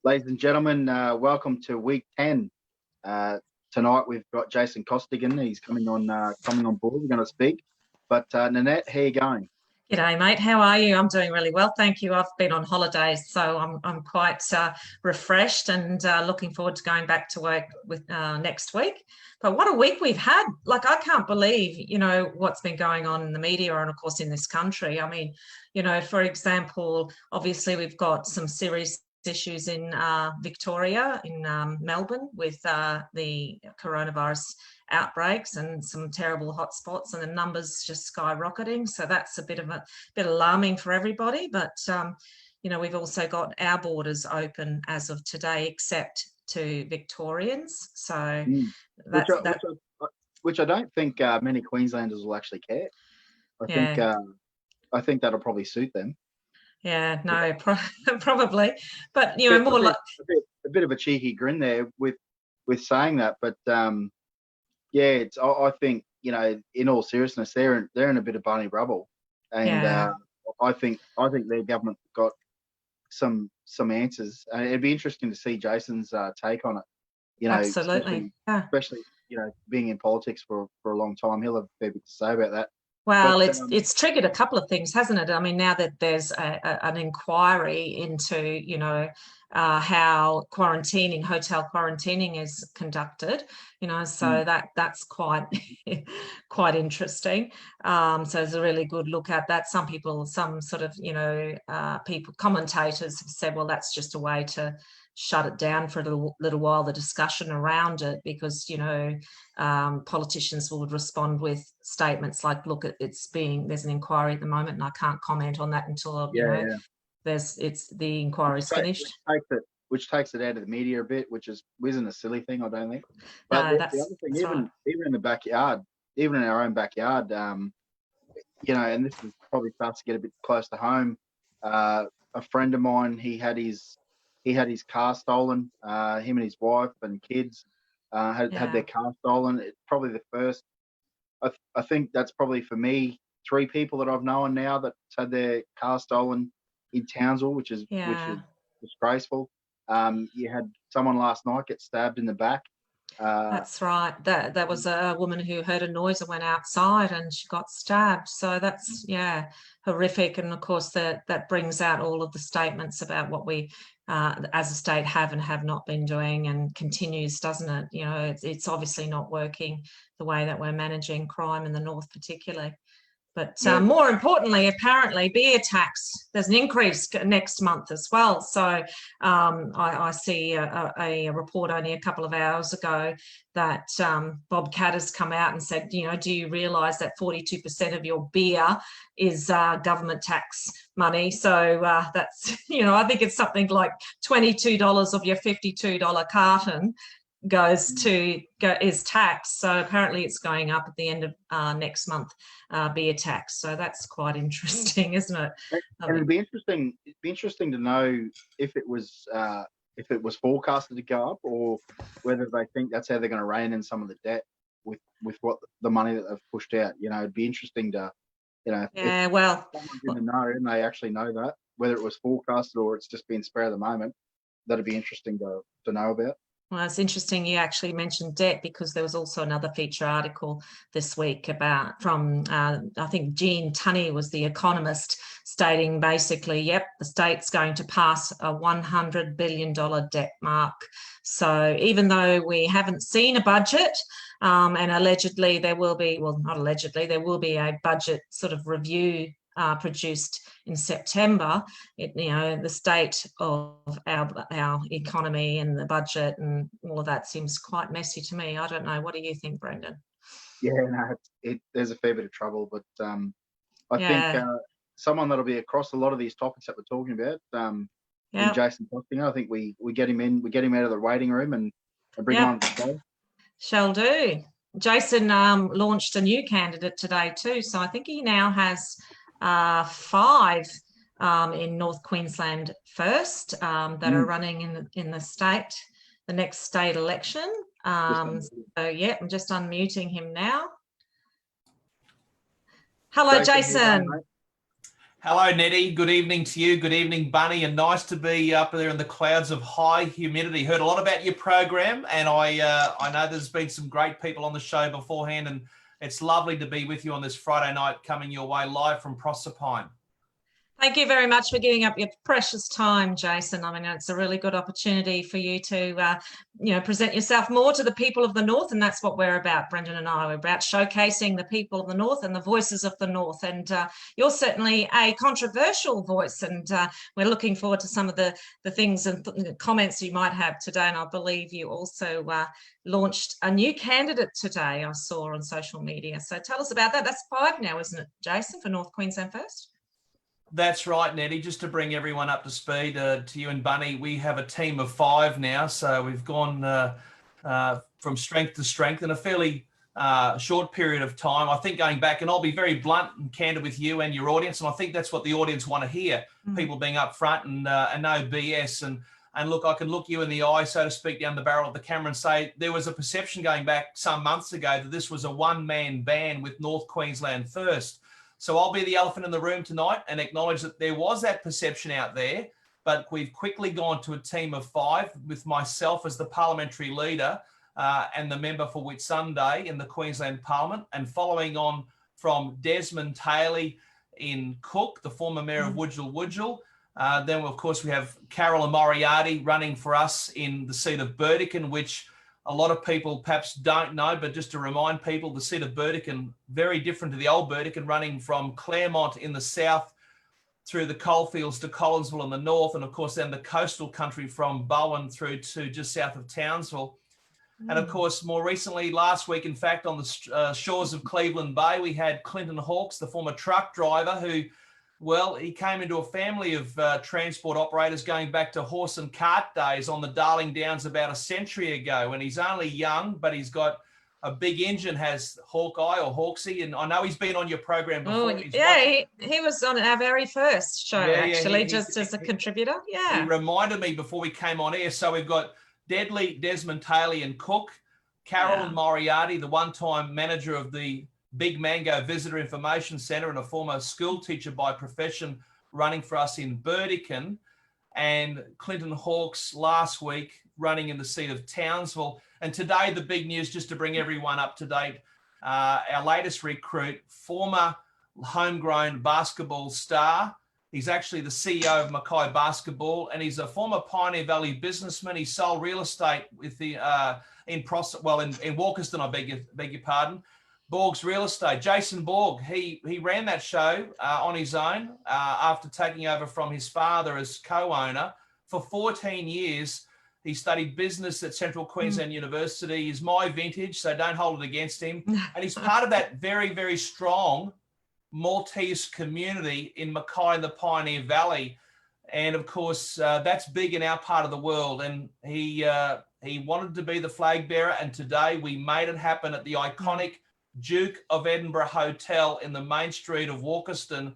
Ladies and gentlemen, welcome to week 10. Tonight we've got Jason Costigan. He's coming on board. We're going to speak. But Nanette, how are you going? G'day, mate. How are you? I'm doing really well, thank you. I've been on holidays, so I'm quite refreshed and looking forward to going back to work with next week. But what a week we've had! Like, I can't believe, what's been going on in the media and, of course, in this country. I mean, for example, obviously we've got some serious issues in Victoria, in Melbourne, with the coronavirus outbreaks and some terrible hotspots, and the numbers just skyrocketing. So that's a bit alarming for everybody. But we've also got our borders open as of today, except to Victorians. So which I don't think many Queenslanders will actually care. I think that'll probably suit them. Yeah, no, probably. But more like a bit of a cheeky grin there with saying that, but yeah, I think in all seriousness, they're in a bit of bunny rubble, and I think their government got some answers. It'd be interesting to see Jason's take on it. Absolutely, especially being in politics for a long time, he'll have a fair bit to say about that. Well, it's triggered a couple of things, hasn't it? I mean, now that there's an inquiry into, how hotel quarantining is conducted, so that's quite quite interesting. So there's a really good look at that. Some sort of, commentators have said, well, that's just a way to shut it down for a little while, the discussion around it, because politicians would respond with statements like, look, there's an inquiry at the moment and I can't comment on that until the inquiry's finished, which takes it out of the media a bit, which isn't a silly thing, I don't think. But the other thing, even in the backyard, even in our own backyard, and this is probably starts to get a bit close to home. A friend of mine, he had his car stolen. Him and his wife and kids had their car stolen. It's probably the first. I think that's probably, for me, 3 people that I've known now that's had their car stolen in Townsville, which is disgraceful. You had someone last night get stabbed in the back. That's right. That was a woman who heard a noise and went outside and she got stabbed. So that's horrific. And of course that brings out all of the statements about what we as a state have and have not been doing, and continues, doesn't it? It's obviously not working the way that we're managing crime in the north particularly. But more importantly, apparently, beer tax, there's an increase next month as well. So I see a report only a couple of hours ago that Bob Catt has come out and said, do you realise that 42% of your beer is government tax money? So that's, I think it's something like $22 of your $52 carton is taxed. So apparently it's going up at the end of next month, beer tax. So that's quite interesting, isn't it? And it'd be interesting to know if it was forecasted to go up, or whether they think that's how they're going to rein in some of the debt with what the money that they've pushed out. It'd be interesting to if someone's in the know and they actually know that, whether it was forecasted or it's just been spare at the moment. That'd be interesting to know about. Well, it's interesting you actually mentioned debt, because there was also another feature article this week from I think Jean Tunney was the economist, stating basically, the state's going to pass a $100 billion debt mark. So even though we haven't seen a budget, and allegedly there will be, well, not allegedly, there will be a budget sort of review produced in September, the state of our economy and the budget and all of that seems quite messy to me. I don't know. What do you think, Brendan? Yeah, no, there's a fair bit of trouble, but I think someone that'll be across a lot of these topics that we're talking about, in Jason Costigan, I think we get him out of the waiting room and bring him on to the show. Shall do. Jason launched a new candidate today too, so I think he now has 5 in North Queensland first that are running in the next state election. So I'm just unmuting him now. Hello, Jason. Hello, Nettie. Good evening to you. Good evening, Bunny. And nice to be up there in the clouds of high humidity. Heard a lot about your program, and I know there's been some great people on the show beforehand, and it's lovely to be with you on this Friday night, coming your way live from Proserpine. Thank you very much for giving up your precious time, Jason. I mean, it's a really good opportunity for you to, present yourself more to the people of the North, and that's what we're about, Brendan and I. We're about showcasing the people of the North and the voices of the North, and you're certainly a controversial voice, and we're looking forward to some of the things and comments you might have today, and I believe you also launched a new candidate today, I saw on social media. So tell us about that. That's 5 now, isn't it, Jason, for North Queensland First? That's right, Nettie. Just to bring everyone up to speed, to you and Bunny, we have a team of 5 now. So we've gone from strength to strength in a fairly short period of time. I think going back, and I'll be very blunt and candid with you and your audience, and I think that's what the audience want to hear, people being upfront and no BS. And look, I can look you in the eye, so to speak, down the barrel of the camera and say there was a perception going back some months ago that this was a one-man band with North Queensland First. So I'll be the elephant in the room tonight and acknowledge that there was that perception out there, but we've quickly gone to a team of 5 with myself as the parliamentary leader and the member for Whitsunday in the Queensland Parliament, and following on from Desmond Taylor in Cook, the former mayor of Wudjil. Then, of course, we have Carolyn Moriarty running for us in the seat of Burdekin, which a lot of people perhaps don't know, but just to remind people, the seat of Burdekin, very different to the old Burdekin, running from Claremont in the south through the coalfields to Collinsville in the north, and of course then the coastal country from Bowen through to just south of Townsville. And of course, more recently, last week, in fact, on the shores of Cleveland Bay, we had Clinton Hawkes, the former truck driver who, well, he came into a family of transport operators going back to horse and cart days on the Darling Downs about a century ago. And he's only young, but he's got a big engine, has Hawkeye or Hawksy. And I know he's been on your program before. Oh, yeah, he was on our very first show, just as a contributor. Yeah. He reminded me before we came on air. So we've got Deadly, Desmond Taylor and Cook, Carolyn Moriarty, the one-time manager of the Big Mango Visitor Information Centre and a former school teacher by profession, running for us in Burdekin, and Clinton Hawkes last week running in the seat of Townsville. And today the big news, just to bring everyone up to date, our latest recruit, former homegrown basketball star. He's actually the CEO of Mackay Basketball, and he's a former Pioneer Valley businessman. He sold real estate with the in Walkerston, I beg your pardon. Borg's Real Estate. Jason Borg, he ran that show on his own after taking over from his father as co-owner. For 14 years, he studied business at Central Queensland University. He's my vintage, so don't hold it against him. And he's part of that very, very strong Maltese community in Mackay in the Pioneer Valley. And of course, that's big in our part of the world. And he wanted to be the flag bearer. And today we made it happen at the iconic Duke of Edinburgh Hotel in the main street of Walkerston.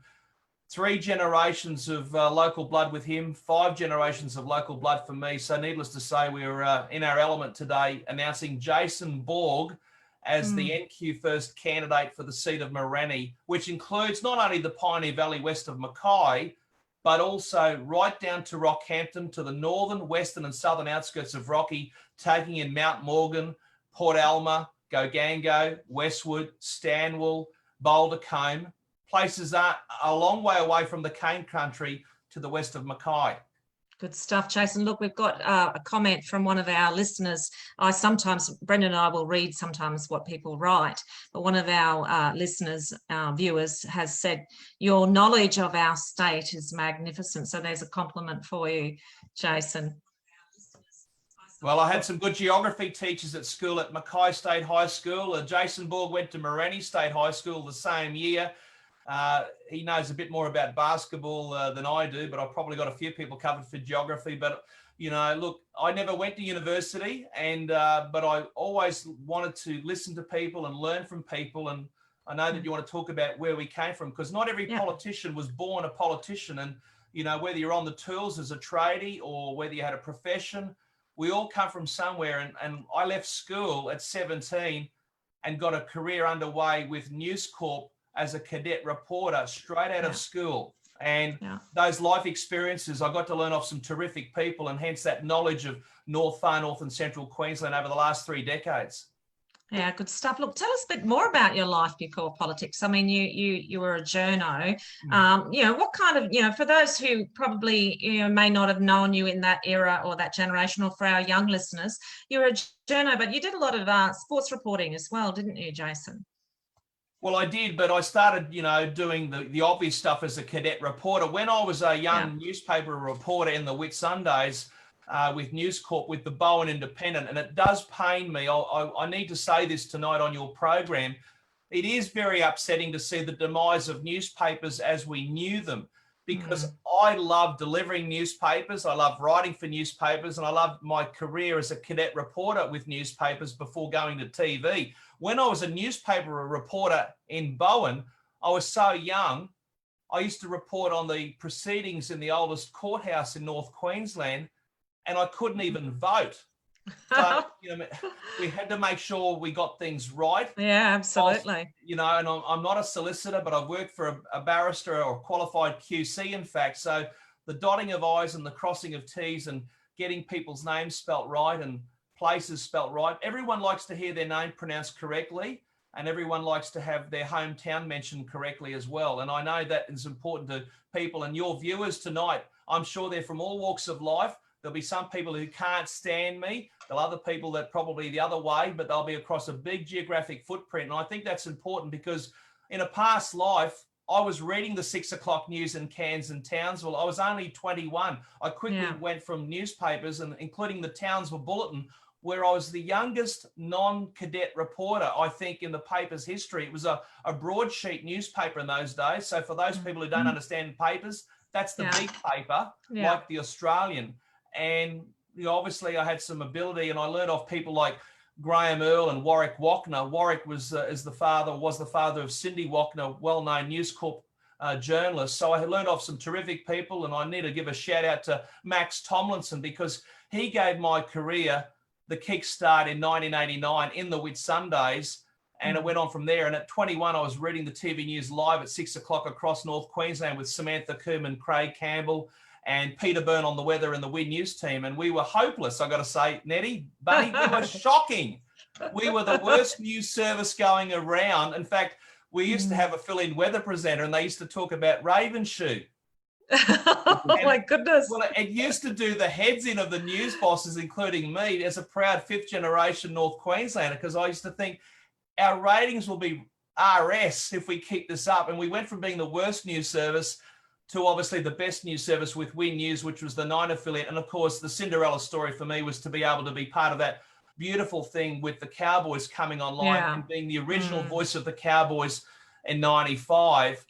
3 generations of local blood with him, 5 generations of local blood for me. So needless to say, we're in our element today announcing Jason Borg as the NQ First candidate for the seat of Moranni, which includes not only the Pioneer Valley west of Mackay, but also right down to Rockhampton, to the northern, western and southern outskirts of Rocky, taking in Mount Morgan, Port Alma, Gogango, Westwood, Stanwell, Boulder Combe. Places are a long way away from the cane country to the west of Mackay. Good stuff, Jason. Look, we've got a comment from one of our listeners. Brendan and I will read sometimes what people write, but one of our listeners, our viewers, has said, your knowledge of our state is magnificent. So there's a compliment for you, Jason. Well, I had some good geography teachers at school at Mackay State High School. Jason Borg went to Moranni State High School the same year. He knows a bit more about basketball than I do, but I've probably got a few people covered for geography. But, look, I never went to university, but I always wanted to listen to people and learn from people. And I know that you want to talk about where we came from, because not every politician was born a politician. And, whether you're on the tools as a tradie or whether you had a profession, we all come from somewhere. And I left school at 17 and got a career underway with News Corp as a cadet reporter straight out of school. And those life experiences, I got to learn off some terrific people, and hence that knowledge of Far North and Central Queensland over the last 3 decades. Yeah, good stuff. Look, tell us a bit more about your life before politics. I mean, you were a journo. What kind of, for those who probably, may not have known you in that era or that generation, or for our young listeners, you were a journo, but you did a lot of sports reporting as well, didn't you, Jason? Well, I did, but I started, doing the obvious stuff as a cadet reporter. When I was a young newspaper reporter in the Whitsundays, with News Corp, with the Bowen Independent, and it does pain me. I need to say this tonight on your program. It is very upsetting to see the demise of newspapers as we knew them, because I love delivering newspapers. I love writing for newspapers, and I love my career as a cadet reporter with newspapers before going to TV. When I was a newspaper reporter in Bowen, I was so young. I used to report on the proceedings in the oldest courthouse in North Queensland, and I couldn't even vote. So, we had to make sure we got things right. Yeah, absolutely. And I'm not a solicitor, but I've worked for a barrister or a qualified QC, in fact. So the dotting of I's and the crossing of T's and getting people's names spelt right and places spelt right. Everyone likes to hear their name pronounced correctly, and everyone likes to have their hometown mentioned correctly as well. And I know that is important to people, and your viewers tonight, I'm sure they're from all walks of life. There'll be some people who can't stand me. There'll other people that probably the other way, but they'll be across a big geographic footprint. And I think that's important, because in a past life, I was reading the 6 o'clock news in Cairns and Townsville. I was only 21. I quickly went from newspapers, and including the Townsville Bulletin, where I was the youngest non-cadet reporter, I think, in the paper's history. It was a broadsheet newspaper in those days. So for those people who don't understand papers, that's the big paper, like the Australian. And obviously I had some ability, and I learned off people like Graham Earl and Warwick Wachner. Warwick was the father of Cindy Wachner, well-known News Corp journalist. So I had learned off some terrific people, and I need to give a shout out to Max Tomlinson, because he gave my career the kickstart in 1989 in the Whitsundays, and it went on from there. And at 21, I was reading the TV news live at 6 o'clock across North Queensland with Samantha Koeman, Craig Campbell, and Peter Byrne on the weather and the Win News team. And we were hopeless, I got to say, Nettie. Bunny, we were shocking. We were the worst news service going around. In fact, we used to have a fill-in weather presenter, and they used to talk about Ravenshoe. Oh, my goodness. Well, it used to do the heads in of the news bosses, including me, as a proud fifth-generation North Queenslander, because I used to think our ratings will be RS if we keep this up. And we went from being the worst news service to obviously the best news service with Win News, which was the 9 affiliate. And of course, the Cinderella story for me was to be able to be part of that beautiful thing with the Cowboys coming online and being the original voice of the Cowboys in 95,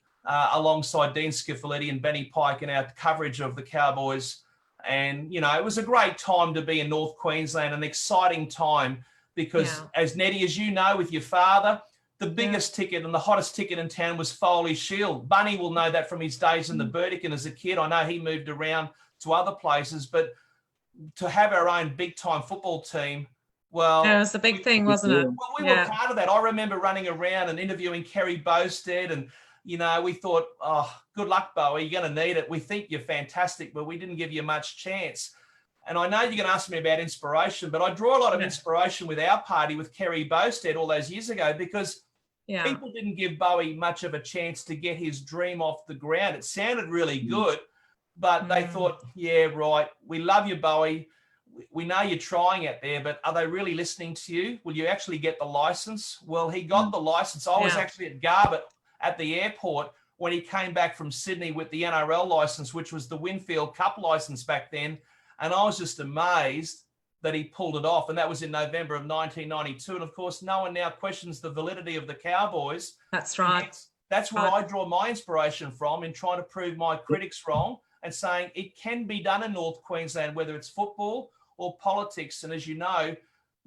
alongside Dean Scifiletti and Benny Pike in our coverage of the Cowboys. And, it was a great time to be in North Queensland, an exciting time, because as Nettie, as you know, with your father, the biggest ticket and the hottest ticket in town was Foley Shield. Bunny will know that from his days in the Burdekin as a kid. I know he moved around to other places, but to have our own big-time football team, well... Yeah, it was the big thing, wasn't it? Well, we were part of that. I remember running around and interviewing Kerry Bowstead, and, we thought, oh, good luck, Bowie, you're going to need it. We think you're fantastic, but we didn't give you much chance. And I know you're going to ask me about inspiration, but I draw a lot of inspiration with our party with Kerry Bowstead all those years ago, because people didn't give Bowie much of a chance to get his dream off the ground. It sounded really good, but they thought, yeah, right, we love you, Bowie. We know you're trying out there, but are they really listening to you? Will you actually get the license? Well, he got the license. I was actually at Garbutt at the airport when he came back from Sydney with the NRL license, which was the Winfield Cup license back then. And I was just amazed that he pulled it off. And that was in November of 1992. And of course, no one now questions the validity of the Cowboys. That's right. That's where I draw my inspiration from, in trying to prove my critics wrong and saying it can be done in North Queensland, whether it's football or politics. And as you know,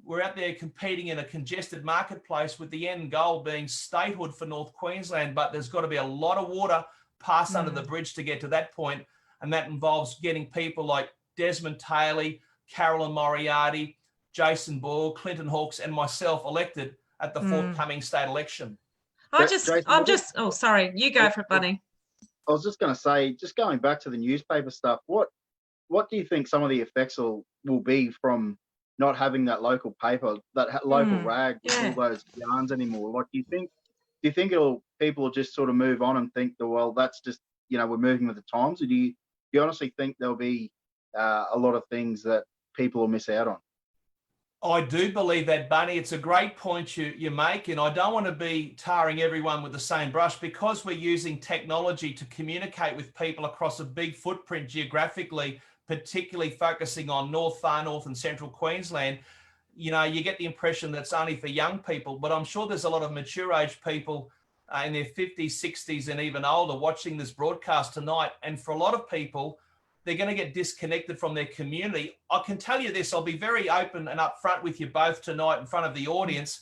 we're out there competing in a congested marketplace, with the end goal being statehood for North Queensland. But there's got to be a lot of water passed under the bridge to get to that point. And that involves getting people like Desmond Taylor, Carolyn Moriarty, Jason Ball, Clinton Hawkes, and myself elected at the forthcoming state election. Oh, sorry, you go for it, Bunny. I was just going to say, just going back to the newspaper stuff, what do you think some of the effects will be from not having that local paper, that local rag with all those yarns anymore? Like, do you think people will just sort of move on and think that, well, that's just, we're moving with the times? Or do you honestly think there'll be a lot of things that people will miss out on? I do believe that, Bunny. It's a great point you make, and I don't want to be tarring everyone with the same brush, because we're using technology to communicate with people across a big footprint geographically, particularly focusing on far north and central Queensland. You get the impression that it's only for young people, but I'm sure there's a lot of mature age people in their 50s, 60s, and even older watching this broadcast tonight. And for a lot of people, they're going to get disconnected from their community. I can tell you this, I'll be very open and upfront with you both tonight in front of the audience.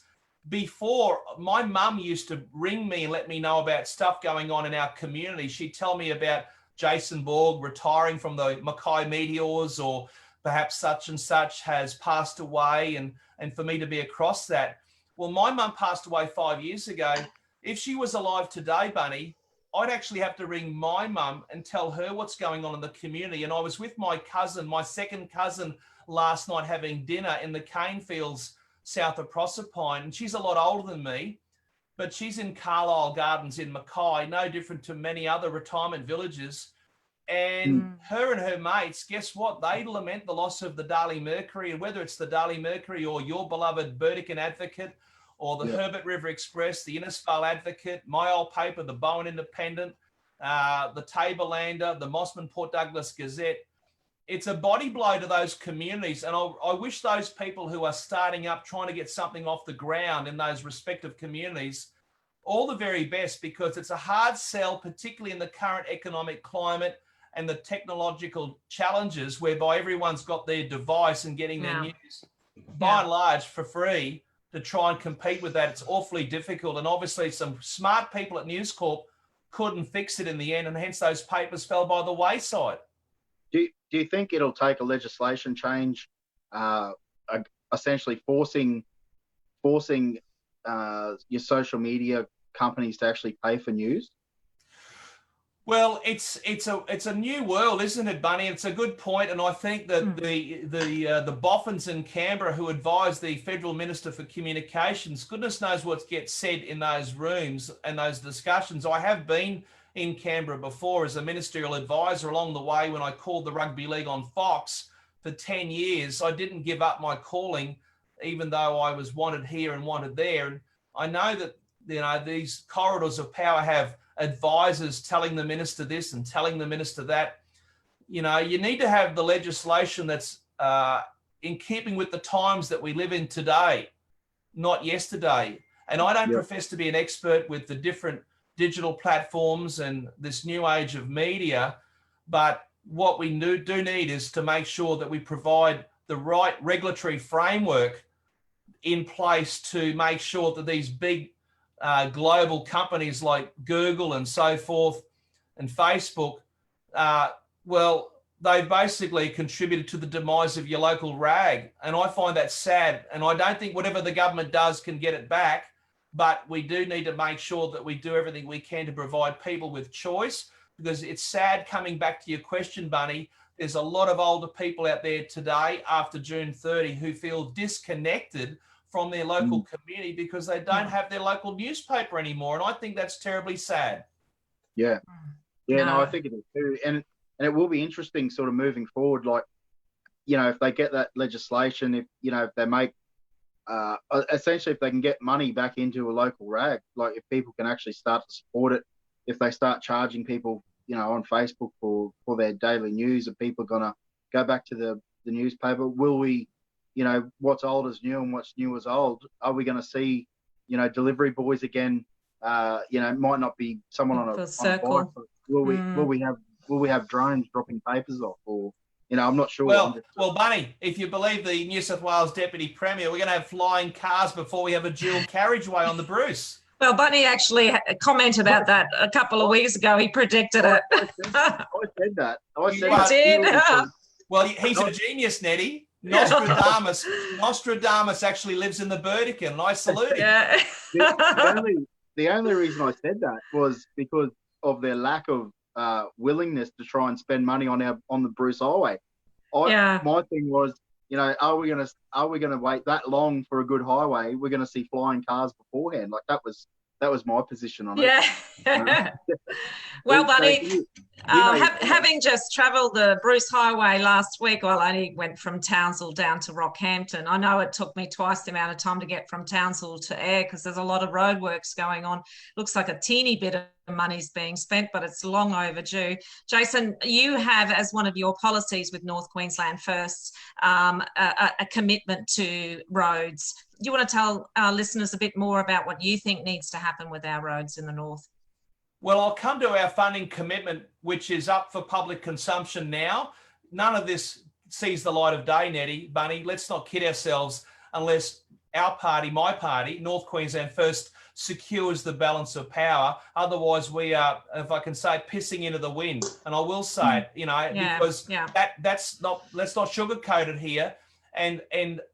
Before, my mum used to ring me and let me know about stuff going on in our community. She'd tell me about Jason Borg retiring from the Mackay Meteors, or perhaps such and such has passed away, and for me to be across that. Well, my mum passed away 5 years ago. If she was alive today, Bunny, I'd actually have to ring my mum and tell her what's going on in the community. And I was with my second cousin last night, having dinner in the cane fields south of Proserpine. And she's a lot older than me, but she's in Carlisle Gardens in Mackay, no different to many other retirement villages. And her and her mates, guess what? They lament the loss of the Daily Mercury, and whether it's the Daily Mercury or your beloved Burdekin Advocate, or the Herbert River Express, the Innisfail Advocate, my old paper, the Bowen Independent, the Tabelander, the Mossman Port Douglas Gazette. It's a body blow to those communities. And I wish those people who are starting up, trying to get something off the ground in those respective communities, all the very best, because it's a hard sell, particularly in the current economic climate and the technological challenges, whereby everyone's got their device and getting their news, by and large, for free. To try and compete with that, it's awfully difficult. And obviously some smart people at News Corp couldn't fix it in the end, and hence those papers fell by the wayside. Do you think it'll take a legislation change, essentially forcing your social media companies to actually pay for news? Well, it's a new world, isn't it, Bunny? It's a good point, and I think that the boffins in Canberra who advise the Federal Minister for Communications, goodness knows what gets said in those rooms and those discussions. I have been in Canberra before as a ministerial advisor along the way when I called the rugby league on Fox for 10 years. I didn't give up my calling, even though I was wanted here and wanted there. And I know that these corridors of power have advisors telling the minister this and telling the minister that. You need to have the legislation that's in keeping with the times that we live in today, not yesterday. And I don't profess to be an expert with the different digital platforms and this new age of media, but what we do need is to make sure that we provide the right regulatory framework in place to make sure that these big global companies like Google and so forth and Facebook, they basically contributed to the demise of your local rag. And I find that sad. And I don't think whatever the government does can get it back, but we do need to make sure that we do everything we can to provide people with choice, because it's sad, coming back to your question, Bunny, there's a lot of older people out there today after June 30 who feel disconnected from their local community because they don't have their local newspaper anymore. And I think that's terribly sad. Yeah. No, I think it is too. And it will be interesting sort of moving forward, like, if they get that legislation, if they make, essentially if they can get money back into a local rag, like if people can actually start to support it, if they start charging people, on Facebook for their daily news, and people are going to go back to the newspaper, will we, what's old is new and what's new is old? Are we going to see, delivery boys again? It might not be someone on a bike, but will we have drones dropping papers off, or I'm not sure. Well, Bunny, if you believe the New South Wales Deputy Premier, we're going to have flying cars before we have a dual carriageway on the Bruce. Well, Bunny actually commented about that a couple of weeks ago. He predicted it. I said that. You did? Well, he's a genius, Nettie. Nostradamus actually lives in the Burdekin, and I salute him. Yeah. The only reason I said that was because of their lack of willingness to try and spend money on the Bruce Highway. My thing was, are we gonna wait that long for a good highway? We're gonna see flying cars beforehand. Like that was my position on it. Yeah. Well, Bunny, having just travelled the Bruce Highway last week, I only went from Townsville down to Rockhampton. I know it took me twice the amount of time to get from Townsville to Ayr because there's a lot of roadworks going on. Looks like a teeny bit of money's being spent, but it's long overdue. Jason, you have, as one of your policies with North Queensland First, a commitment to roads. Do you want to tell our listeners a bit more about what you think needs to happen with our roads in the north? Well, I'll come to our funding commitment, which is up for public consumption now. None of this sees the light of day, Nettie, Bunny. Let's not kid ourselves unless our party, my party, North Queensland First, secures the balance of power. Otherwise, we are, if I can say, pissing into the wind. And I will say it, because that's not, let's not sugarcoat it here. And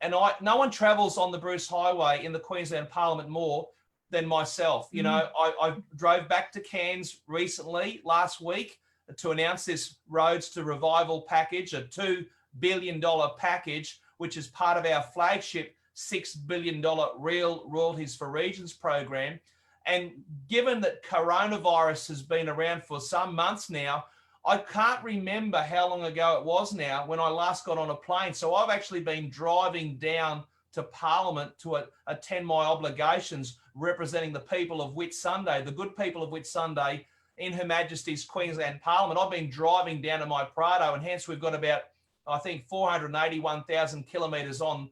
no one travels on the Bruce Highway in the Queensland Parliament more than myself. I drove back to Cairns recently, last week, to announce this Roads to Revival package, a $2 billion package, which is part of our flagship $6 billion real royalties for regions program. And given that coronavirus has been around for some months now, I can't remember how long ago it was now when I last got on a plane. So I've actually been driving down to Parliament to attend my obligations representing the people of Whitsunday, the good people of Whitsunday in Her Majesty's Queensland Parliament. I've been driving down to my Prado, and hence we've got about, I think, 481,000 kilometres on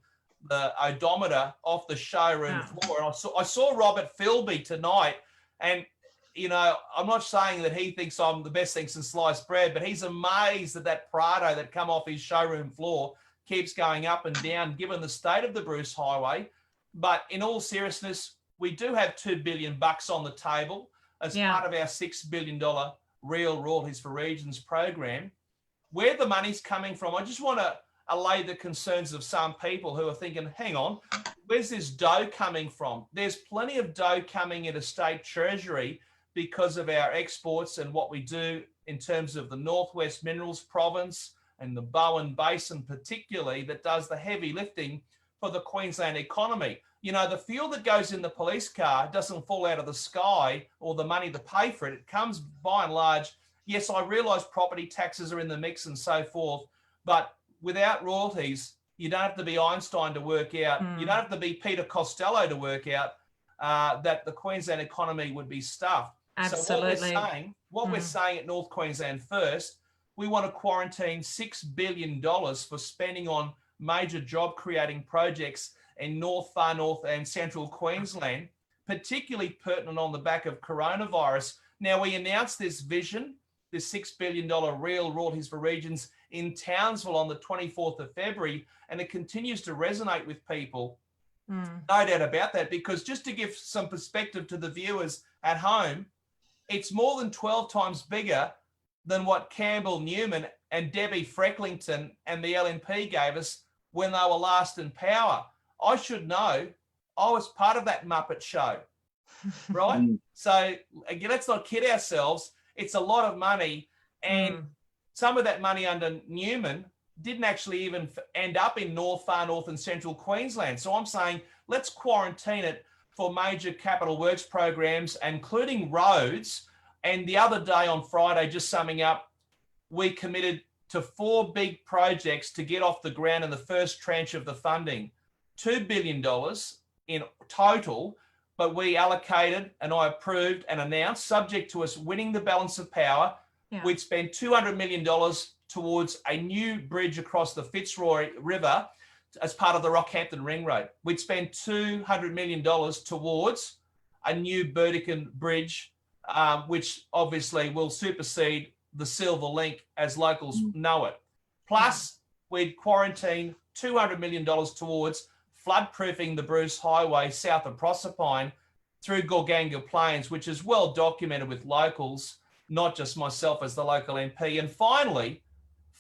the odometer off the showroom floor. And I saw Robert Philby tonight, and I'm not saying that he thinks I'm the best thing since sliced bread, but he's amazed that Prado that come off his showroom floor keeps going up and down given the state of the Bruce Highway. But in all seriousness, we do have $2 billion on the table as part of our $6 billion real royalties for regions program. Where the money's coming from, I just want to allay the concerns of some people who are thinking, hang on, where's this dough coming from? There's plenty of dough coming into state treasury because of our exports and what we do in terms of the Northwest Minerals Province and the Bowen Basin particularly, that does the heavy lifting for the Queensland economy. The fuel that goes in the police car doesn't fall out of the sky, or the money to pay for it. It comes by and large. Yes, I realise property taxes are in the mix and so forth, but without royalties, you don't have to be Einstein to work out, you don't have to be Peter Costello to work out that the Queensland economy would be stuffed. Absolutely. So what we're saying at North Queensland First, we want to quarantine $6 billion for spending on major job creating projects in North, Far North and Central Queensland, particularly pertinent on the back of coronavirus. Now, we announced this vision, this $6 billion real royalties for regions in Townsville on the 24th of February, and it continues to resonate with people. No doubt about that, because just to give some perspective to the viewers at home, it's more than 12 times bigger than what Campbell Newman and Debbie Frecklington and the LNP gave us when they were last in power. I should know. I was part of that Muppet show, right? So again, let's not kid ourselves. It's a lot of money, and some of that money under Newman didn't actually even end up in North, Far North and Central Queensland. So I'm saying let's quarantine it for major capital works programs, including roads. And the other day on Friday, just summing up, we committed to 4 big projects to get off the ground in the first tranche of the funding. $2 billion in total, but we allocated and I approved and announced, subject to us winning the balance of power, we'd spend $200 million towards a new bridge across the Fitzroy River as part of the Rockhampton Ring Road. We'd spend $200 million towards a new Burdekin Bridge, which obviously will supersede the Silver Link as locals know it. Plus, we'd quarantine $200 million towards flood-proofing the Bruce Highway south of Proserpine through Gorganga Plains, which is well documented with locals, not just myself as the local MP. And finally,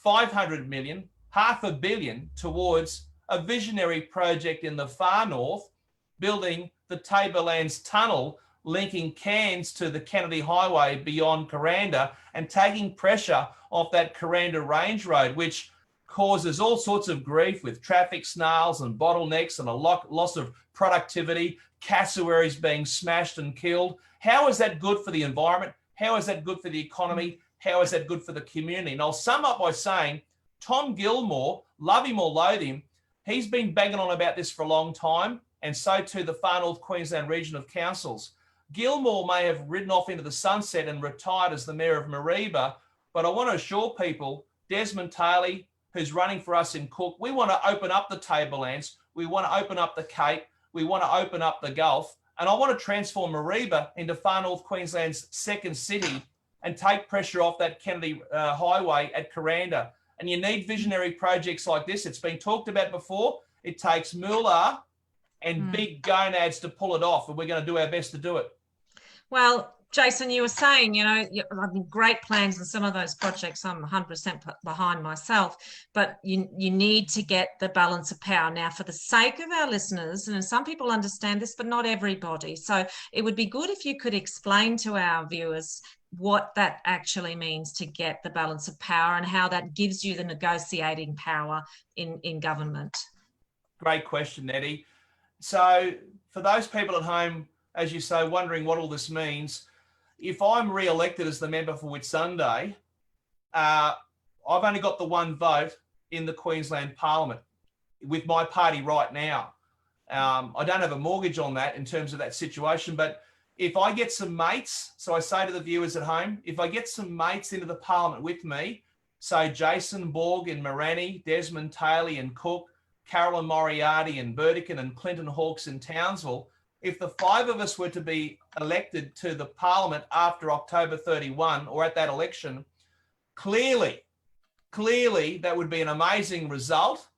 $500 million, $500 million towards a visionary project in the far north, building the Tablelands Tunnel, linking Cairns to the Kennedy Highway beyond Kuranda and taking pressure off that Kuranda Range Road, which causes all sorts of grief with traffic snarls and bottlenecks and a loss of productivity, cassowaries being smashed and killed. How is that good for the environment? How is that good for the economy? How is that good for the community? And I'll sum up by saying, Tom Gilmore, love him or loathe him, he's been banging on about this for a long time, and so too the Far North Queensland Region of Councils. Gilmore may have ridden off into the sunset and retired as the Mayor of Mareeba, but I want to assure people, Desmond Taylor, who's running for us in Cook, we want to open up the tablelands, we want to open up the Cape, we want to open up the Gulf, and I want to transform Mareeba into Far North Queensland's second city and take pressure off that Kennedy Highway at Kuranda. And you need visionary projects like this. It's been talked about before. It takes moolah and big gonads to pull it off, and we're going to do our best to do it. Well, Jason, you were saying, great plans, and some of those projects I'm 100% behind myself, but you need to get the balance of power. Now, for the sake of our listeners, and some people understand this, but not everybody, so it would be good if you could explain to our viewers what that actually means to get the balance of power and how that gives you the negotiating power in government. Great question, Nettie. So for those people at home, as you say, wondering what all this means, if I'm re-elected as the member for Whitsunday, I've only got the one vote in the Queensland Parliament with my party right now. I don't have a mortgage on that in terms of that situation, but if I get some mates, so I say to the viewers at home, if I get some mates into the Parliament with me, so Jason Borg in Morani, Desmond Taylor in Cook, Carolyn Moriarty in Burdekin, and Clinton Hawkes in Townsville, if the five of us were to be elected to the Parliament after October 31 or at that election, clearly that would be an amazing result,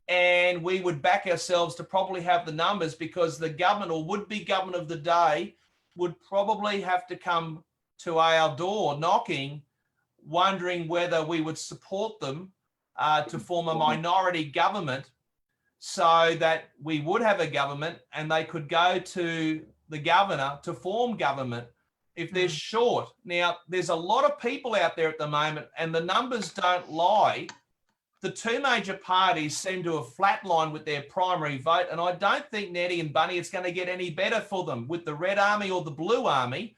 and we would back ourselves to probably have the numbers, because the government or would-be government of the day would probably have to come to our door knocking, wondering whether we would support them to form a minority government, so that we would have a government and they could go to the governor to form government if they're short. Now, there's a lot of people out there at the moment, and the numbers don't lie. The two major parties seem to have flatlined with their primary vote, and I don't think, Nettie and Bunny, it's going to get any better for them with the Red Army or the Blue Army.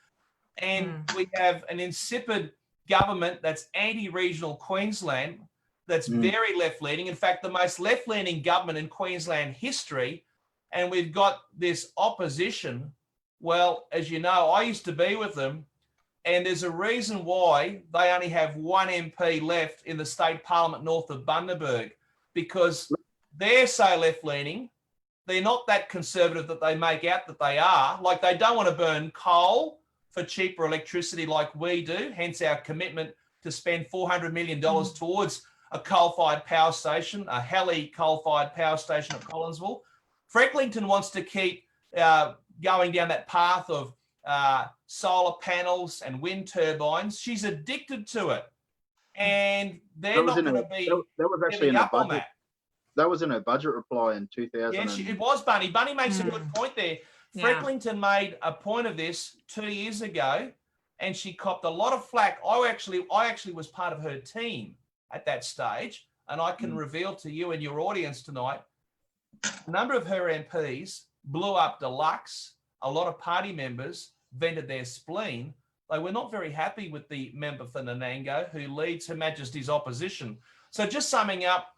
And we have an insipid government that's anti-regional Queensland, that's very left-leaning. In fact, the most left-leaning government in Queensland history. And we've got this opposition. Well, as you know, I used to be with them, and there's a reason why they only have one MP left in the state parliament north of Bundaberg, because they're so left-leaning. They're not that conservative that they make out that they are. Like, they don't want to burn coal for cheaper electricity like we do, hence our commitment to spend $400 million towards a coal-fired power station, a Heli coal-fired power station at Collinsville. Frecklington wants to keep going down that path of solar panels and wind turbines. She's addicted to it, and they're not going to be. That was actually in the budget. That was in her budget reply in 2000. Yes, it was, Bunny. Bunny makes a good point there. Frecklington made a point of this 2 years ago, and she copped a lot of flack. I actually was part of her team at that stage, and I can reveal to you and your audience tonight, a number of her MPs blew up Deluxe. A lot of party members vented their spleen. They were not very happy with the member for Nanango who leads Her Majesty's opposition. So just summing up,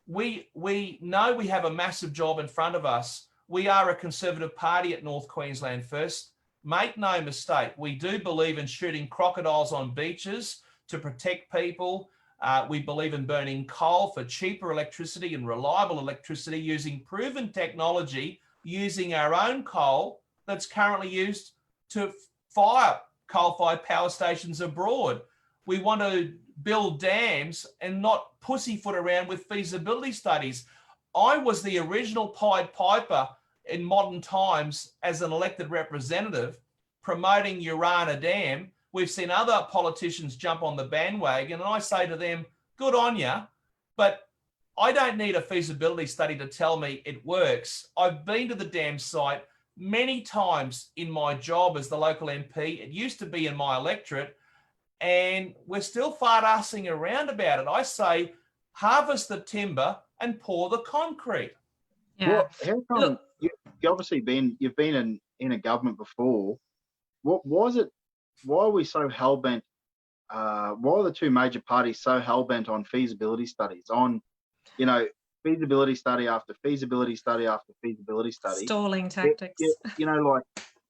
we know we have a massive job in front of us. We are a Conservative party at North Queensland First. Make no mistake, we do believe in shooting crocodiles on beaches to protect people. We believe in burning coal for cheaper electricity and reliable electricity, using proven technology, using our own coal that's currently used to fire coal-fired power stations abroad. We want to build dams and not pussyfoot around with feasibility studies. I was the original Pied Piper in modern times as an elected representative promoting Urana Dam. We've seen other politicians jump on the bandwagon, and I say to them, good on you, but I don't need a feasibility study to tell me it works. I've been to the dam site. many times in my job as the local MP. It used to be in my electorate, and we're still fart-arsing around about it. I say, harvest the timber and pour the concrete. Yeah. Well, how come you obviously you've been in a government before? What was it? Why are we so hell-bent? Why are the two major parties so hell-bent on feasibility studies, on, feasibility study after feasibility study after feasibility study? Stalling tactics. Like,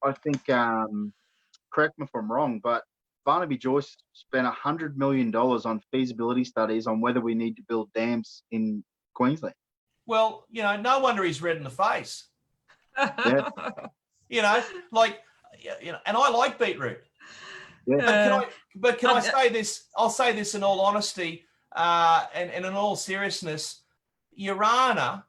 I think, correct me if I'm wrong, but Barnaby Joyce spent $100 million on feasibility studies on whether we need to build dams in Queensland. Well, no wonder he's red in the face. Yeah. And I like beetroot. Yeah. But can I say this? I'll say this in all honesty, and in all seriousness. Urana,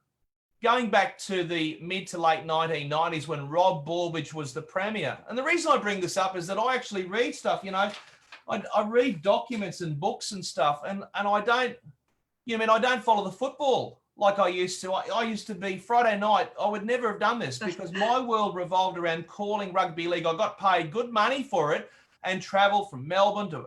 going back to the mid to late 1990s when Rob Borbidge was the premier. And the reason I bring this up is that I actually read stuff, I read documents and books and stuff, and I don't, I don't follow the football like I used to. I used to be Friday night. I would never have done this because my world revolved around calling rugby league. I got paid good money for it and traveled from Melbourne to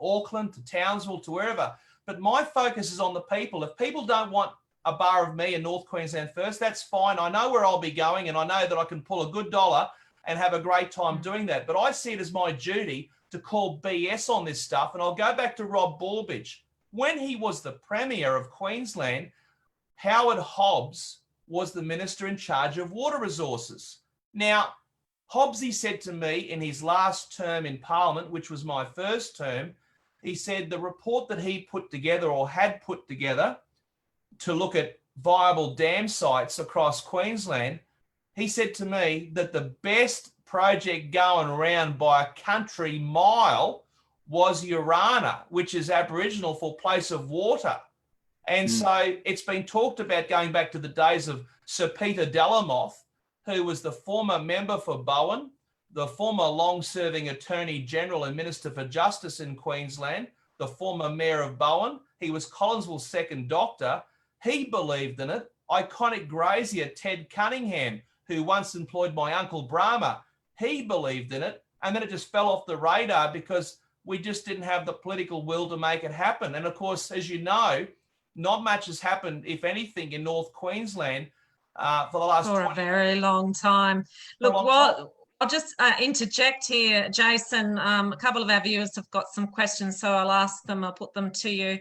Auckland to Townsville to wherever. But my focus is on the people. If people don't want a bar of me in North Queensland first, that's fine. I know where I'll be going, and I know that I can pull a good dollar and have a great time doing that. But I see it as my duty to call BS on this stuff. And I'll go back to Rob Borbidge. When he was the Premier of Queensland, Howard Hobbs was the Minister in charge of water resources. Now, Hobbsy said to me in his last term in Parliament, which was my first term, he said the report that he put together or had put together to look at viable dam sites across Queensland, he said to me that the best project going around by a country mile was Urana, which is Aboriginal for place of water. And so it's been talked about going back to the days of Sir Peter Delamoth, who was the former member for Bowen, the former long-serving Attorney General and Minister for Justice in Queensland, the former Mayor of Bowen. He was Collinsville's second doctor. He believed in it. Iconic grazier Ted Cunningham, who once employed my uncle Brahma, he believed in it. And then it just fell off the radar because we just didn't have the political will to make it happen. And of course, as you know, not much has happened, if anything, in North Queensland for the last for a very long time. Look, I'll just interject here, Jason. A couple of our viewers have got some questions, so I'll ask them. I'll put them to you.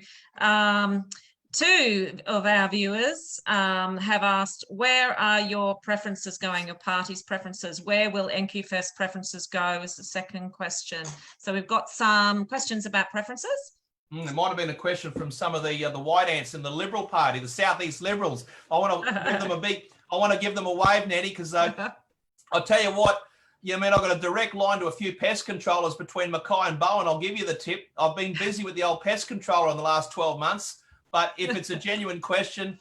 Two of our viewers have asked, where are your preferences going, your party's preferences? Where will NQFest preferences go is the second question. So we've got some questions about preferences. There might have been a question from some of the white ants in the Liberal Party, the Southeast Liberals. I want to give them give them a wave, Nettie, because I'll tell you what, I've got a direct line to a few pest controllers between Mackay and Bowen. I'll give you the tip. I've been busy with the old pest controller in the last 12 months, but if it's a genuine question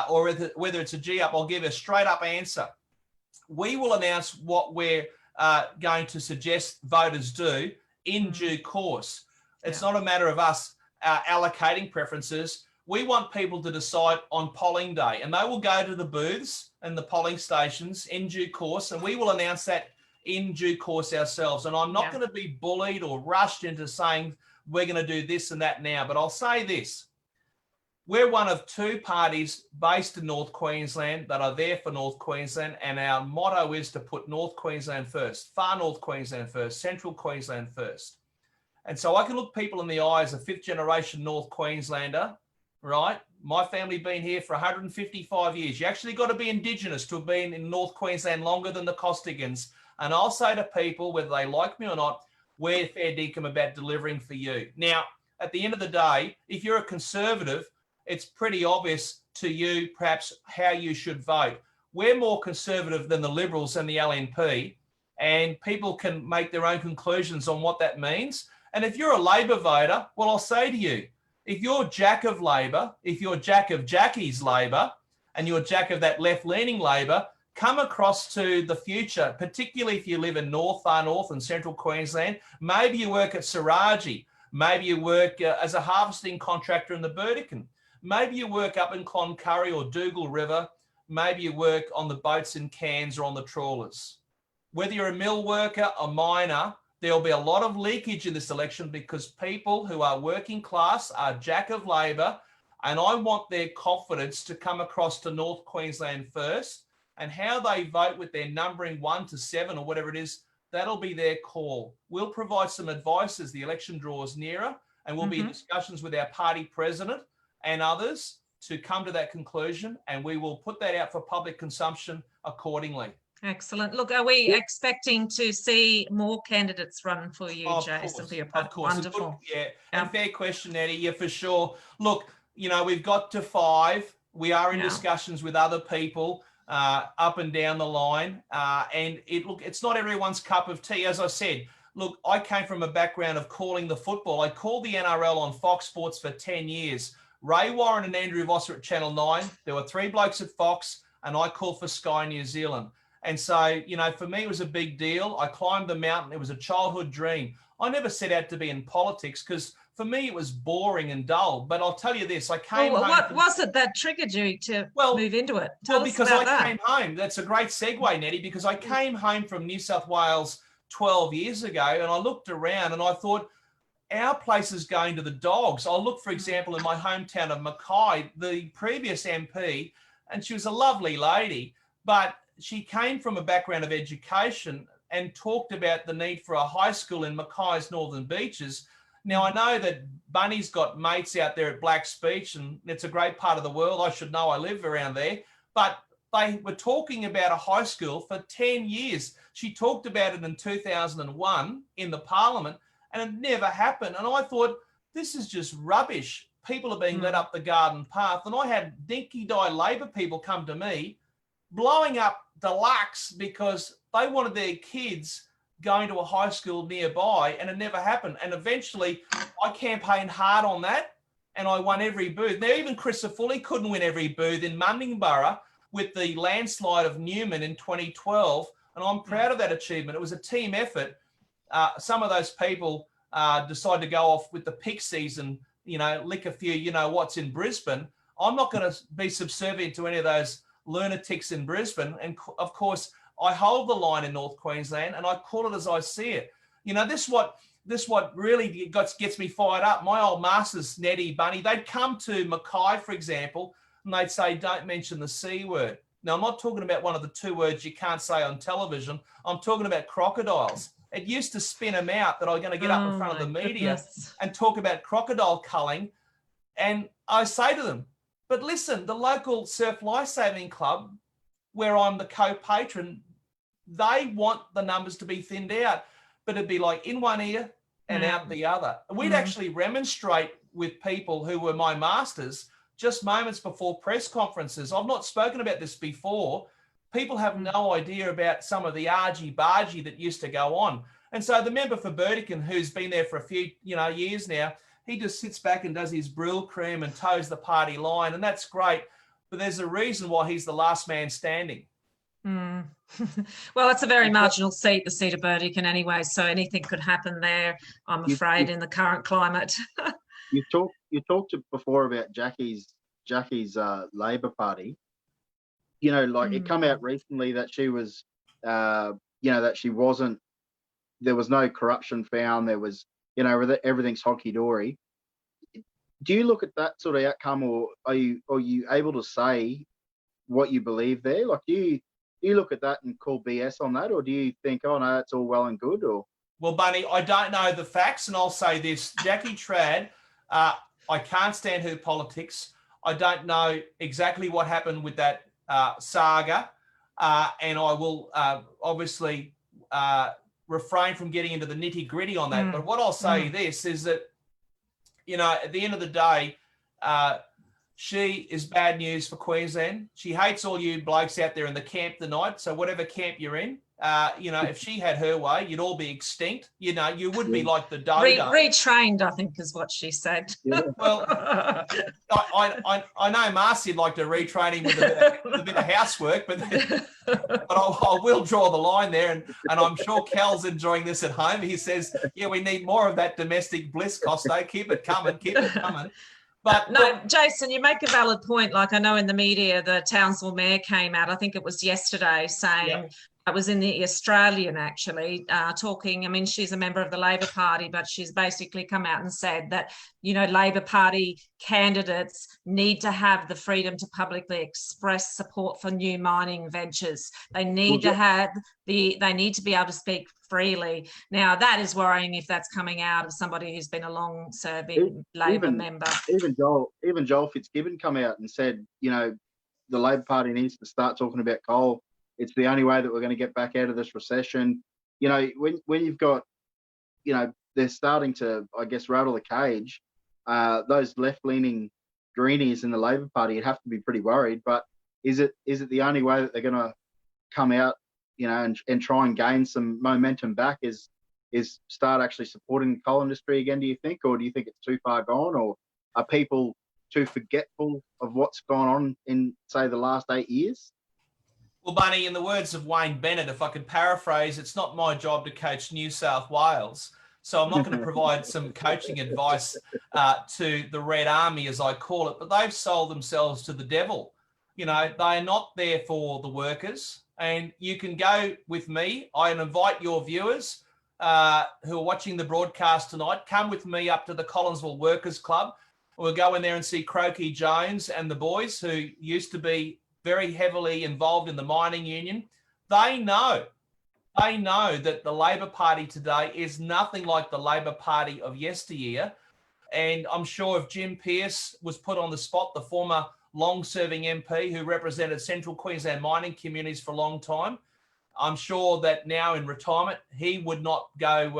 or whether it's a G-up, I'll give a straight up answer. We will announce what we're going to suggest voters do in due course. It's not a matter of us allocating preferences. We want people to decide on polling day, and they will go to the booths and the polling stations in due course, and we will announce that in due course ourselves. And I'm not going to be bullied or rushed into saying we're going to do this and that now, but I'll say this. We're one of two parties based in North Queensland that are there for North Queensland, and our motto is to put North Queensland first, far North Queensland first, Central Queensland first. And so I can look people in the eye as a fifth-generation North Queenslander, right? My family been here for 155 years. You actually got to be Indigenous to have been in North Queensland longer than the Costigans. And I'll say to people, whether they like me or not, we're fair dinkum about delivering for you. Now, at the end of the day, if you're a Conservative, it's pretty obvious to you perhaps how you should vote. We're more Conservative than the Liberals and the LNP, and people can make their own conclusions on what that means. And if you're a Labor voter, well, I'll say to you, if you're Jack of Labor, if you're Jack of Jackie's Labor, and you're Jack of that left-leaning Labor, come across to the future, particularly if you live in far north and central Queensland. Maybe you work at Saraji. Maybe you work as a harvesting contractor in the Burdekin. Maybe you work up in Cloncurry or Dougal River. maybe you work on the boats in Cairns or on the trawlers. Whether you're a mill worker, a miner, there'll be a lot of leakage in this election because people who are working class are jack of labour, and I want their confidence to come across to North Queensland first, and how they vote with their numbering 1 to 7 or whatever it is, that'll be their call. We'll provide some advice as the election draws nearer, and we'll be in discussions with our party president and others to come to that conclusion, and we will put that out for public consumption accordingly. Excellent. Look, are we expecting to see more candidates run for you, Jason, for your party? Of course. Wonderful. Good, and fair question, Nettie. Yeah, for sure. Look, we've got to 5. We are in discussions with other people up and down the line. And it's not everyone's cup of tea. As I said, look, I came from a background of calling the football. I called the NRL on Fox Sports for 10 years. Ray Warren and Andrew Voss at Channel 9. There were 3 blokes at Fox, and I called for Sky New Zealand. And so, for me, it was a big deal. I climbed the mountain. It was a childhood dream. I never set out to be in politics because for me, it was boring and dull. But I'll tell you this, I came home. What was it that triggered you to move into it? Tell us because about I came home. That's a great segue, Nettie, because I came home from New South Wales 12 years ago, and I looked around and I thought, our place is going to the dogs. I'll look, for example, in my hometown of Mackay, the previous MP, and she was a lovely lady, but she came from a background of education and talked about the need for a high school in Mackay's Northern Beaches. Now, I know that Bunny's got mates out there at Black's Beach, and it's a great part of the world. I should know, I live around there. But they were talking about a high school for 10 years. She talked about it in 2001 in the Parliament, and it never happened. And I thought, this is just rubbish. People are being led up the garden path. And I had dinky-die Labor people come to me blowing up Deluxe because they wanted their kids going to a high school nearby, and it never happened. And eventually I campaigned hard on that, and I won every booth. Now, even Chris Fully couldn't win every booth in Mundingborough with the landslide of Newman in 2012, and I'm proud of that achievement. It was a team effort. Some of those people decided to go off with the Pixies and, lick a few, what's in Brisbane. I'm not going to be subservient to any of those lunatics in Brisbane. And of course, I hold the line in North Queensland, and I call it as I see it. This what really gets me fired up. My old masters, Nettie, Bunny, they'd come to Mackay, for example, and they'd say, don't mention the C word. Now, I'm not talking about one of the 2 words you can't say on television. I'm talking about crocodiles. It used to spin them out that I was going to get up in front of the media and talk about crocodile culling. And I say to them, but listen, the local Surf Lifesaving Club, where I'm the co-patron, they want the numbers to be thinned out, but it'd be like in one ear and out the other. We'd actually remonstrate with people who were my masters just moments before press conferences. I've not spoken about this before. People have no idea about some of the argy-bargy that used to go on. And so the member for Burdekin, who's been there for a few years now, he just sits back and does his Brill cream and toes the party line, and that's great. But there's a reason why he's the last man standing. Well, it's a very marginal seat, the seat of Burdekin anyway, so anything could happen there, I'm afraid, in the current climate. You talked before about Jackie's Labor Party. It come out recently that she was, that she wasn't. There was no corruption found. There was, everything's honky dory. Do you look at that sort of outcome, or are you able to say what you believe there? Like, do you look at that and call BS on that, or do you think, oh no, it's all well and good? Or well, Bunny, I don't know the facts, and I'll say this: Jackie Trad, I can't stand her politics. I don't know exactly what happened with that saga, and I will obviously refrain from getting into the nitty gritty on that. But what I'll say this is that, at the end of the day, she is bad news for Queensland. She hates all you blokes out there in the camp tonight. So whatever camp you're in, if she had her way, you'd all be extinct. You would be like the dodo. Retrained, I think, is what she said. Yeah. Well, I know Marcy'd like to retrain him with a bit of housework, but I will draw the line there. And I'm sure Cal's enjoying this at home. He says, yeah, we need more of that domestic bliss, Costo. Keep it coming. But no, Jason, you make a valid point. Like, I know in the media, the Townsville mayor came out, I think it was yesterday, saying, I was in the Australian actually, talking. I mean, she's a member of the Labor Party, but she's basically come out and said that, you know, Labor Party candidates need to have the freedom to publicly express support for new mining ventures. They need they need to be able to speak freely. Now, that is worrying if that's coming out of somebody who's been a long-serving Labor member. Even Joel Fitzgibbon come out and said, you know, the Labor Party needs to start talking about coal. It's the only way that we're going to get back out of this recession. You know, when you've got, you know, they're starting to, I guess, rattle the cage. Those left-leaning greenies in the Labor Party, you'd have to be pretty worried. But is it the only way that they're going to come out, you know, and try and gain some momentum back? Is start actually supporting the coal industry again? Do you think, or do you think it's too far gone, or are people too forgetful of what's gone on in, say, the last 8 years? Well, Bunny, in the words of Wayne Bennett, if I could paraphrase, it's not my job to coach New South Wales. So I'm not going to provide some coaching advice to the Red Army, as I call it, but they've sold themselves to the devil. You know, they are not there for the workers. And you can go with me. I invite your viewers who are watching the broadcast tonight, come with me up to the Collinsville Workers Club. We'll go in there and see Croaky Jones and the boys who used to be very heavily involved in the mining union. They know that the Labor Party today is nothing like the Labor Party of yesteryear. And I'm sure if Jim Pearce was put on the spot, the former long-serving MP who represented Central Queensland mining communities for a long time, I'm sure that now in retirement, he would not go,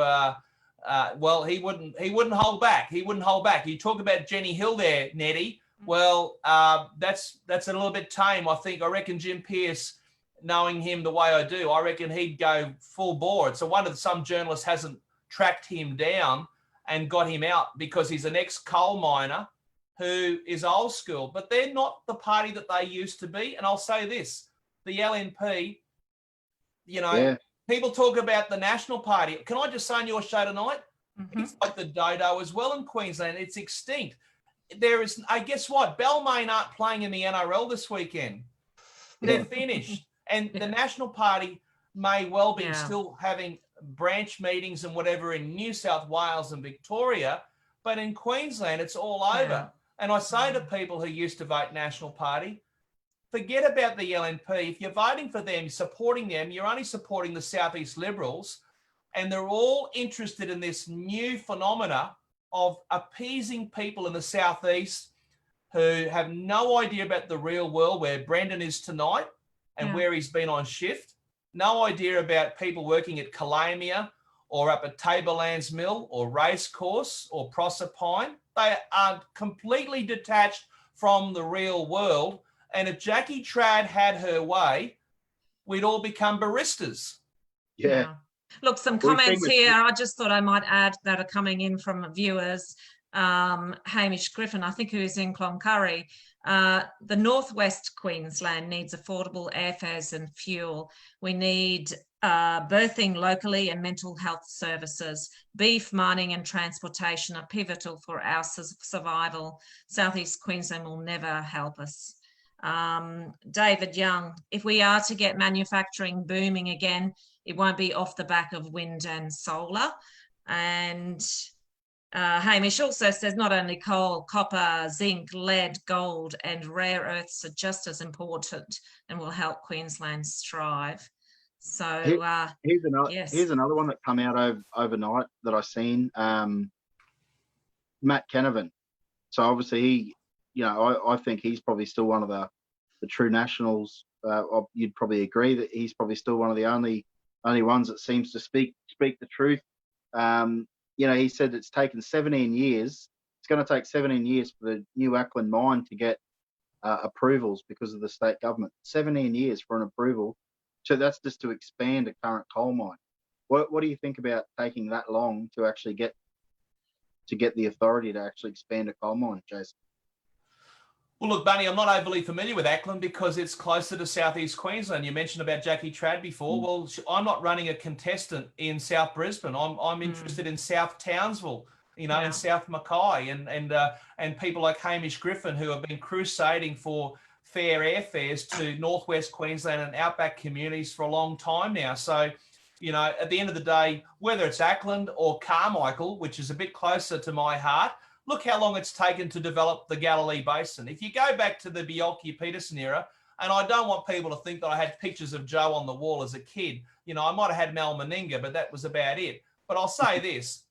he wouldn't hold back. He wouldn't hold back. You talk about Jenny Hill there, Nettie. Well, that's a little bit tame. I reckon Jim Pearce, knowing him the way I do, I reckon he'd go full bore. It's a wonder that some journalist hasn't tracked him down and got him out, because he's an ex-coal miner who is old school. But they're not the party that they used to be. And I'll say this, the LNP, you know, people talk about the National Party. Can I just say on your show tonight, it's like the dodo as well in Queensland. It's extinct. There is, guess what? Balmain aren't playing in the NRL this weekend. They're finished. And the National Party may well be still having branch meetings and whatever in New South Wales and Victoria, but in Queensland, it's all over. And I say to people who used to vote National Party, forget about the LNP. If you're voting for them, supporting them, you're only supporting the Southeast Liberals, and they're all interested in this new phenomena of appeasing people in the Southeast who have no idea about the real world, where Brendan is tonight and where he's been on shift. No idea about people working at Calamia or up at Tablelands Mill or Racecourse or Proserpine. They are completely detached from the real world. And if Jackie Trad had her way, we'd all become baristas. Yeah. Look, some comments here. I just thought I might add that are coming in from viewers. Hamish Griffin, I think, who is in Cloncurry. The Northwest Queensland needs affordable airfares and fuel. We need birthing locally and mental health services. Beef, mining and transportation are pivotal for our survival. Southeast Queensland will never help us. David Young, if we are to get manufacturing booming again, it won't be off the back of wind and solar. And Hamish also says not only coal, copper, zinc, lead, gold and rare earths are just as important and will help Queensland strive. So here's another one that come out overnight that I seen. Matt Canavan. So obviously he, you know, I think he's probably still one of the true nationals. You'd probably agree that he's probably still one of the only ones that seems to speak the truth. You know, he said it's taken 17 years. It's going to take 17 years for the New Acland mine to get approvals because of the state government. 17 years for an approval. So that's just to expand a current coal mine. What do you think about taking that long to actually get the authority to actually expand a coal mine, Jason? Well, look, Bunny, I'm not overly familiar with Acland because it's closer to Southeast Queensland. You mentioned about Jackie Trad before. Well, I'm not running a contestant in South Brisbane. I'm interested in South Townsville. you know, in South Mackay, and people like Hamish Griffin, who have been crusading for fair airfares to northwest Queensland and outback communities for a long time now. So, you know, at the end of the day, whether it's Ackland or Carmichael, which is a bit closer to my heart, look how long it's taken to develop the Galilee Basin. If you go back to the Bjelke-Petersen era, and I don't want people to think that I had pictures of Joe on the wall as a kid. You know, I might have had Mal Meninga, but that was about it. But I'll say this,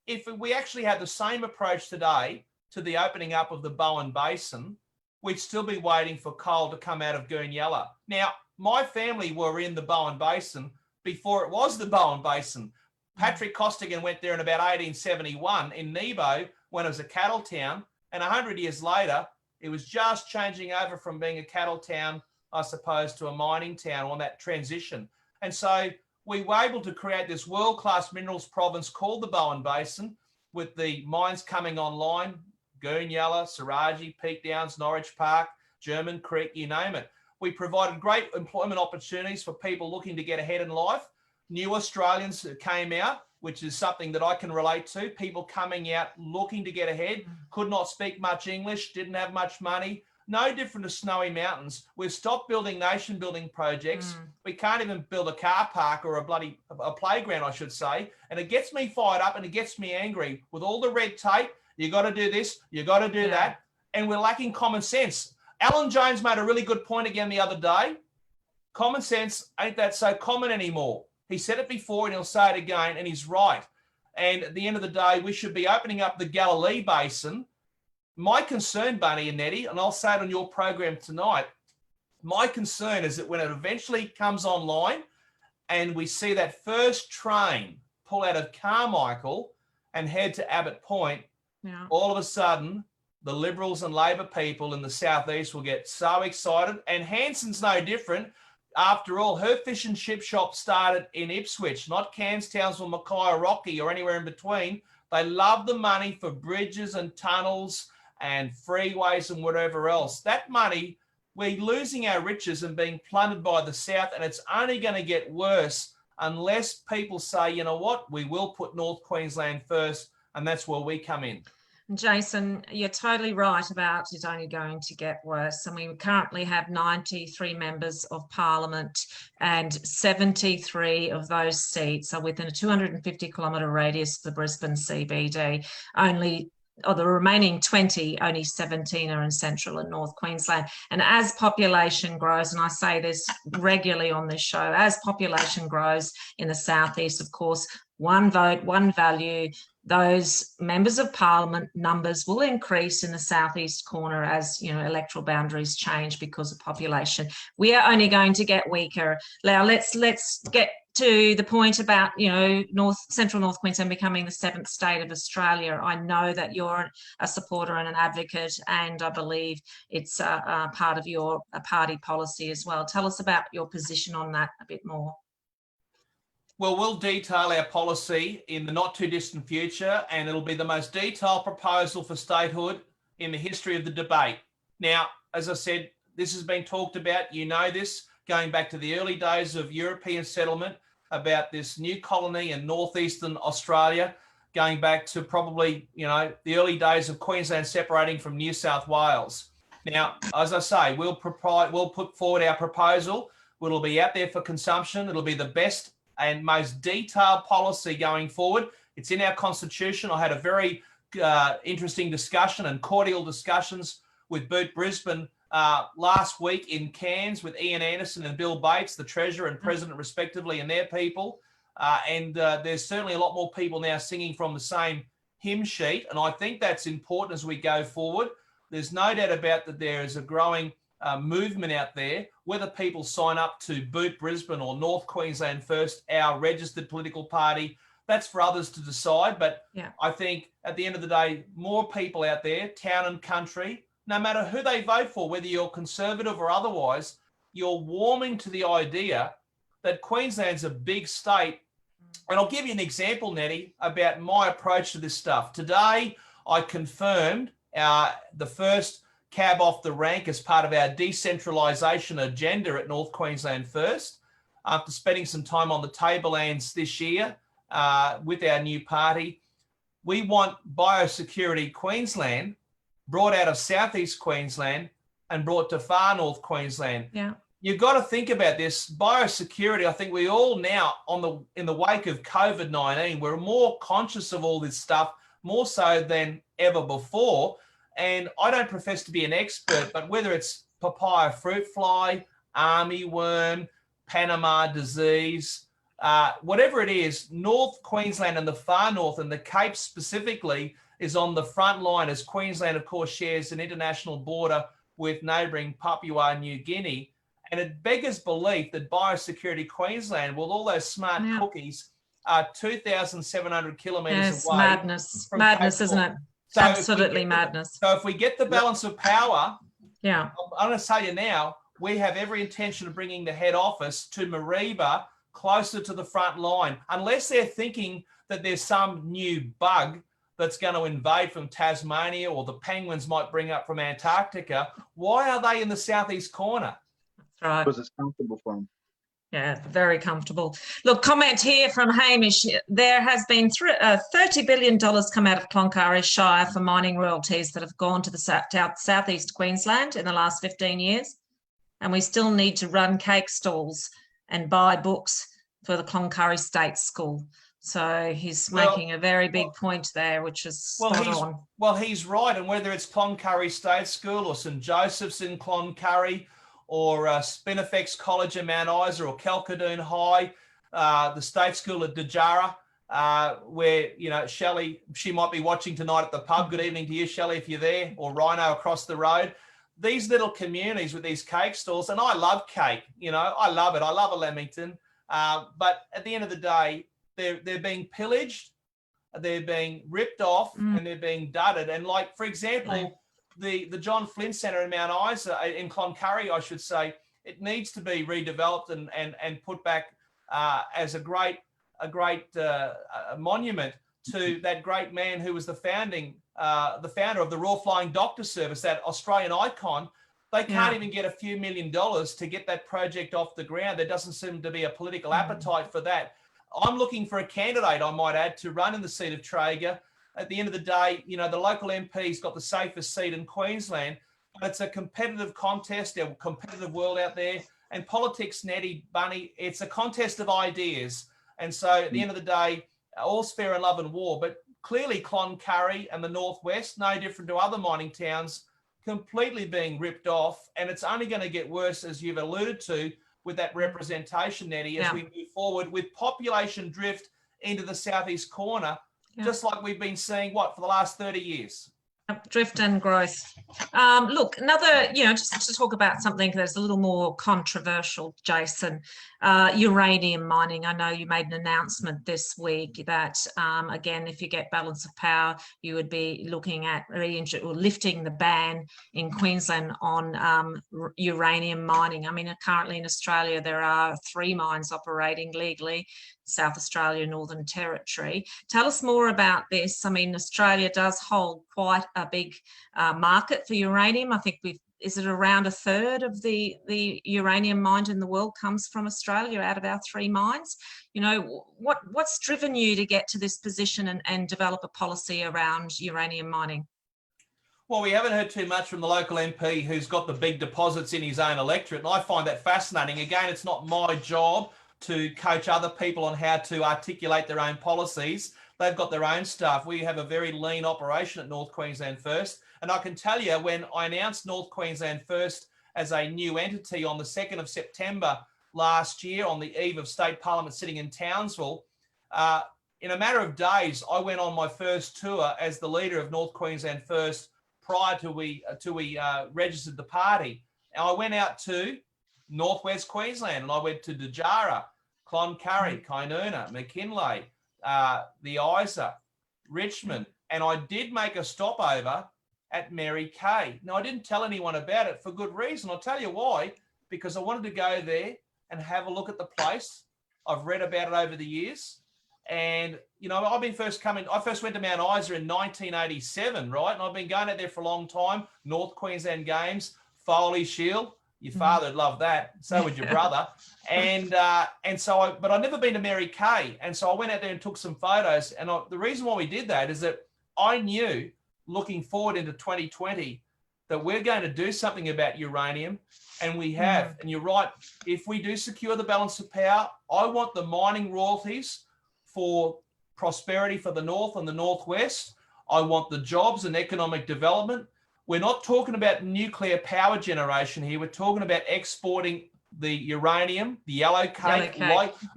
if we actually had the same approach today to the opening up of the Bowen Basin, we'd still be waiting for coal to come out of Goonyella. Now, my family were in the Bowen Basin before it was the Bowen Basin. Patrick Costigan went there in about 1871 in Nebo when it was a cattle town, and 100 years later, it was just changing over from being a cattle town, I suppose, to a mining town on that transition. And so we were able to create this world-class minerals province called the Bowen Basin, with the mines coming online, Goonyella, Saraji, Peak Downs, Norwich Park, German Creek, you name it. We provided great employment opportunities for people looking to get ahead in life. New Australians came out, which is something that I can relate to. People coming out looking to get ahead, could not speak much English, didn't have much money. No different to Snowy Mountains. We've stopped building nation building projects. We can't even build a car park or a playground, I should say. And it gets me fired up and it gets me angry with all the red tape. You got to do this, you got to do that. And we're lacking common sense. Alan Jones made a really good point again the other day. Common sense ain't that so common anymore. He said it before and he'll say it again, and he's right. And at the end of the day, we should be opening up the Galilee Basin. My concern, Bunny and Nettie, and I'll say it on your program tonight, my concern is that when it eventually comes online and we see that first train pull out of Carmichael and head to Abbott Point, all of a sudden, the Liberals and Labor people in the southeast will get so excited. And Hanson's no different. After all, her fish and chip shop started in Ipswich, not Cairns, Townsville, Mackay or Rocky or anywhere in between. They love the money for bridges and tunnels and freeways and whatever else. That money, we're losing our riches and being plundered by the South, and it's only going to get worse unless people say, you know what, we will put North Queensland first, and that's where we come in. Jason, you're totally right about it's only going to get worse. And we currently have 93 members of parliament, and 73 of those seats are within a 250-kilometre radius of the Brisbane CBD. Only of the remaining 20, only 17 are in central and north Queensland. And as population grows, and I say this regularly on this show, as population grows in the southeast, of course, one vote, one value, those members of parliament numbers will increase in the southeast corner as, you know, electoral boundaries change because of population. We are only going to get weaker. Now let's get to the point about, you know, central North Queensland becoming the 7th state of Australia. I know that you're a supporter and an advocate, and I believe it's a part of your party policy as well. Tell us about your position on that a bit more. Well, we'll detail our policy in the not too distant future, and it'll be the most detailed proposal for statehood in the history of the debate. Now, as I said, this has been talked about, you know this, going back to the early days of European settlement, about this new colony in northeastern Australia, going back to probably, you know, the early days of Queensland separating from New South Wales. Now, as I say, we'll put forward our proposal. It'll be out there for consumption. It'll be the best and most detailed policy going forward. It's in our constitution. I had a very interesting discussion and cordial discussions with Boot Brisbane last week in Cairns with Ian Anderson and Bill Bates, the Treasurer and President respectively, and their people. And there's certainly a lot more people now singing from the same hymn sheet. And I think that's important as we go forward. There's no doubt about that there is a growing movement out there, whether people sign up to Boot Brisbane or North Queensland First, our registered political party, that's for others to decide. But I think at the end of the day, more people out there, town and country, no matter who they vote for, whether you're conservative or otherwise, you're warming to the idea that Queensland's a big state. And I'll give you an example, Nettie, about my approach to this stuff. Today, I confirmed the first cab off the rank as part of our decentralisation agenda at North Queensland First, after spending some time on the tablelands this year with our new party. we want Biosecurity Queensland brought out of southeast Queensland and brought to far north Queensland. Yeah. You've got to think about this. Biosecurity, I think we all now, in the wake of COVID-19, we're more conscious of all this stuff, more so than ever before. And I don't profess to be an expert, but whether it's papaya fruit fly, armyworm, Panama disease, whatever it is, North Queensland and the far north and the Cape specifically is on the front line, as Queensland, of course, shares an international border with neighbouring Papua New Guinea. And it beggars belief that Biosecurity Queensland, with all those smart cookies, are 2,700 kilometres away. Madness, madness, isn't it? So absolutely madness. So if we get the balance of power, yeah, I'm going to tell you now, we have every intention of bringing the head office to Mareeba, closer to the front line, unless they're thinking that there's some new bug that's going to invade from Tasmania or the penguins might bring up from Antarctica. Why are they in the southeast corner? That's right. Because it's comfortable for them. Yeah, very comfortable. Look, comment here from Hamish. There has been $30 billion come out of Cloncurry Shire for mining royalties that have gone to the southeast Queensland in the last 15 years. And we still need to run cake stalls and buy books for the Cloncurry State School. So he's making a very big point there, which is spot on. Well, he's right. And whether it's Cloncurry State School or St Joseph's in Cloncurry or Spinifex College in Mount Isa or Kelkadoon High, the State School at Dejara, where, you know, Shelley, she might be watching tonight at the pub. Good evening to you, Shelley, if you're there, or Rhino across the road. These little communities with these cake stalls, and I love cake, you know, I love it. I love a Lamington. But at the end of the day, they're being pillaged, they're being ripped off, and they're being dudded. And like, for example, the John Flynn Centre in Mount Isa, in Cloncurry, I should say, it needs to be redeveloped and put back as a great monument to that great man who was the founder of the Royal Flying Doctor Service, that Australian icon. They can't even get a few $1 million to get that project off the ground. There doesn't seem to be a political appetite for that. I'm looking for a candidate, I might add, to run in the seat of Traeger. At the end of the day, you know, the local MP's got the safest seat in Queensland, but it's a competitive contest, a competitive world out there. And politics, Nettie, Bunny, it's a contest of ideas. And so at the end of the day, all's fair in love and war. But clearly Cloncurry and the Northwest, no different to other mining towns, completely being ripped off. And it's only going to get worse, as you've alluded to, with that representation, Nettie, as we move forward with population drift into the southeast corner, just like we've been seeing, for the last 30 years. Drift and growth. Look, another, just to talk about something that's a little more controversial, Jason, uranium mining. I know you made an announcement this week that, again, if you get balance of power, you would be looking at lifting the ban in Queensland on uranium mining. I mean, currently in Australia, there are 3 mines operating legally, South Australia, Northern Territory. Tell us more about this. I mean, Australia does hold quite a big market for uranium. I think is it around a third of the uranium mined in the world comes from Australia out of our 3 mines? You know, what's driven you to get to this position and develop a policy around uranium mining? Well, we haven't heard too much from the local MP who's got the big deposits in his own electorate, and I find that fascinating. Again, it's not my job to coach other people on how to articulate their own policies. They've got their own stuff. We have a very lean operation at North Queensland First. And I can tell you, when I announced North Queensland First as a new entity on the 2nd of September last year, on the eve of State Parliament sitting in Townsville, in a matter of days, I went on my first tour as the leader of North Queensland First prior to we registered the party. And I went out to Northwest Queensland, and I went to Dejara, Cloncurry, Kynuna, McKinley, the Isa, Richmond, and I did make a stopover at Mary Kay. Now, I didn't tell anyone about it for good reason. I'll tell you why, because I wanted to go there and have a look at the place. I've read about it over the years. And, you know, I first went to Mount Isa in 1987, right? And I've been going out there for a long time. North Queensland Games, Foley Shield, Your father would love that. So would your brother. And so, but I'd never been to Mary Kay. And so I went out there and took some photos. And the reason why we did that is that I knew, looking forward into 2020, that we're going to do something about uranium. And we have. And you're right. If we do secure the balance of power, I want the mining royalties for prosperity for the North and the Northwest. I want the jobs and economic development. We're not talking about nuclear power generation here. We're talking about exporting the uranium, the yellow cake.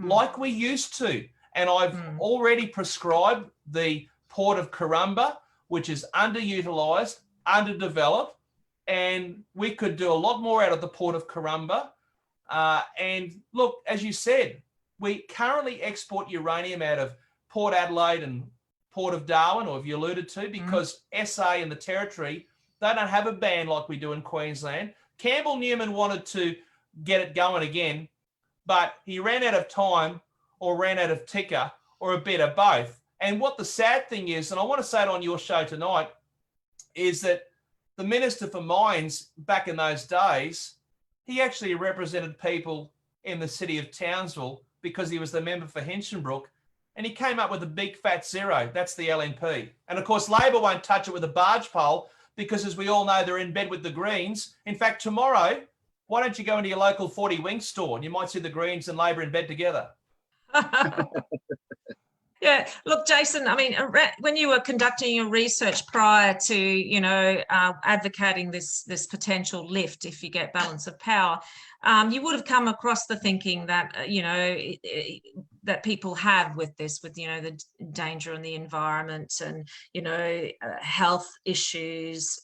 Like we used to. And I've already prescribed the Port of Corumba, which is underutilized, underdeveloped, and we could do a lot more out of the Port of Corumba. And look, as you said, we currently export uranium out of Port Adelaide and Port of Darwin, or have you alluded to, because SA and the Territory, they don't have a ban like we do in Queensland. Campbell Newman wanted to get it going again, but he ran out of time or ran out of ticker or a bit of both. And what the sad thing is, and I want to say it on your show tonight, is that the Minister for Mines back in those days, he actually represented people in the city of Townsville because he was the member for Hinchinbrook, and he came up with a big fat zero. That's the LNP. And of course, Labor won't touch it with a barge pole because, as we all know, they're in bed with the Greens. In fact, tomorrow, why don't you go into your local 40 Wing store and you might see the Greens and Labor in bed together. Yeah, look, Jason, I mean, when you were conducting your research prior to, you know, advocating this potential lift if you get balance of power, you would have come across the thinking that, you know, that people have with this, with, you know, the danger on the environment and, you know, health issues,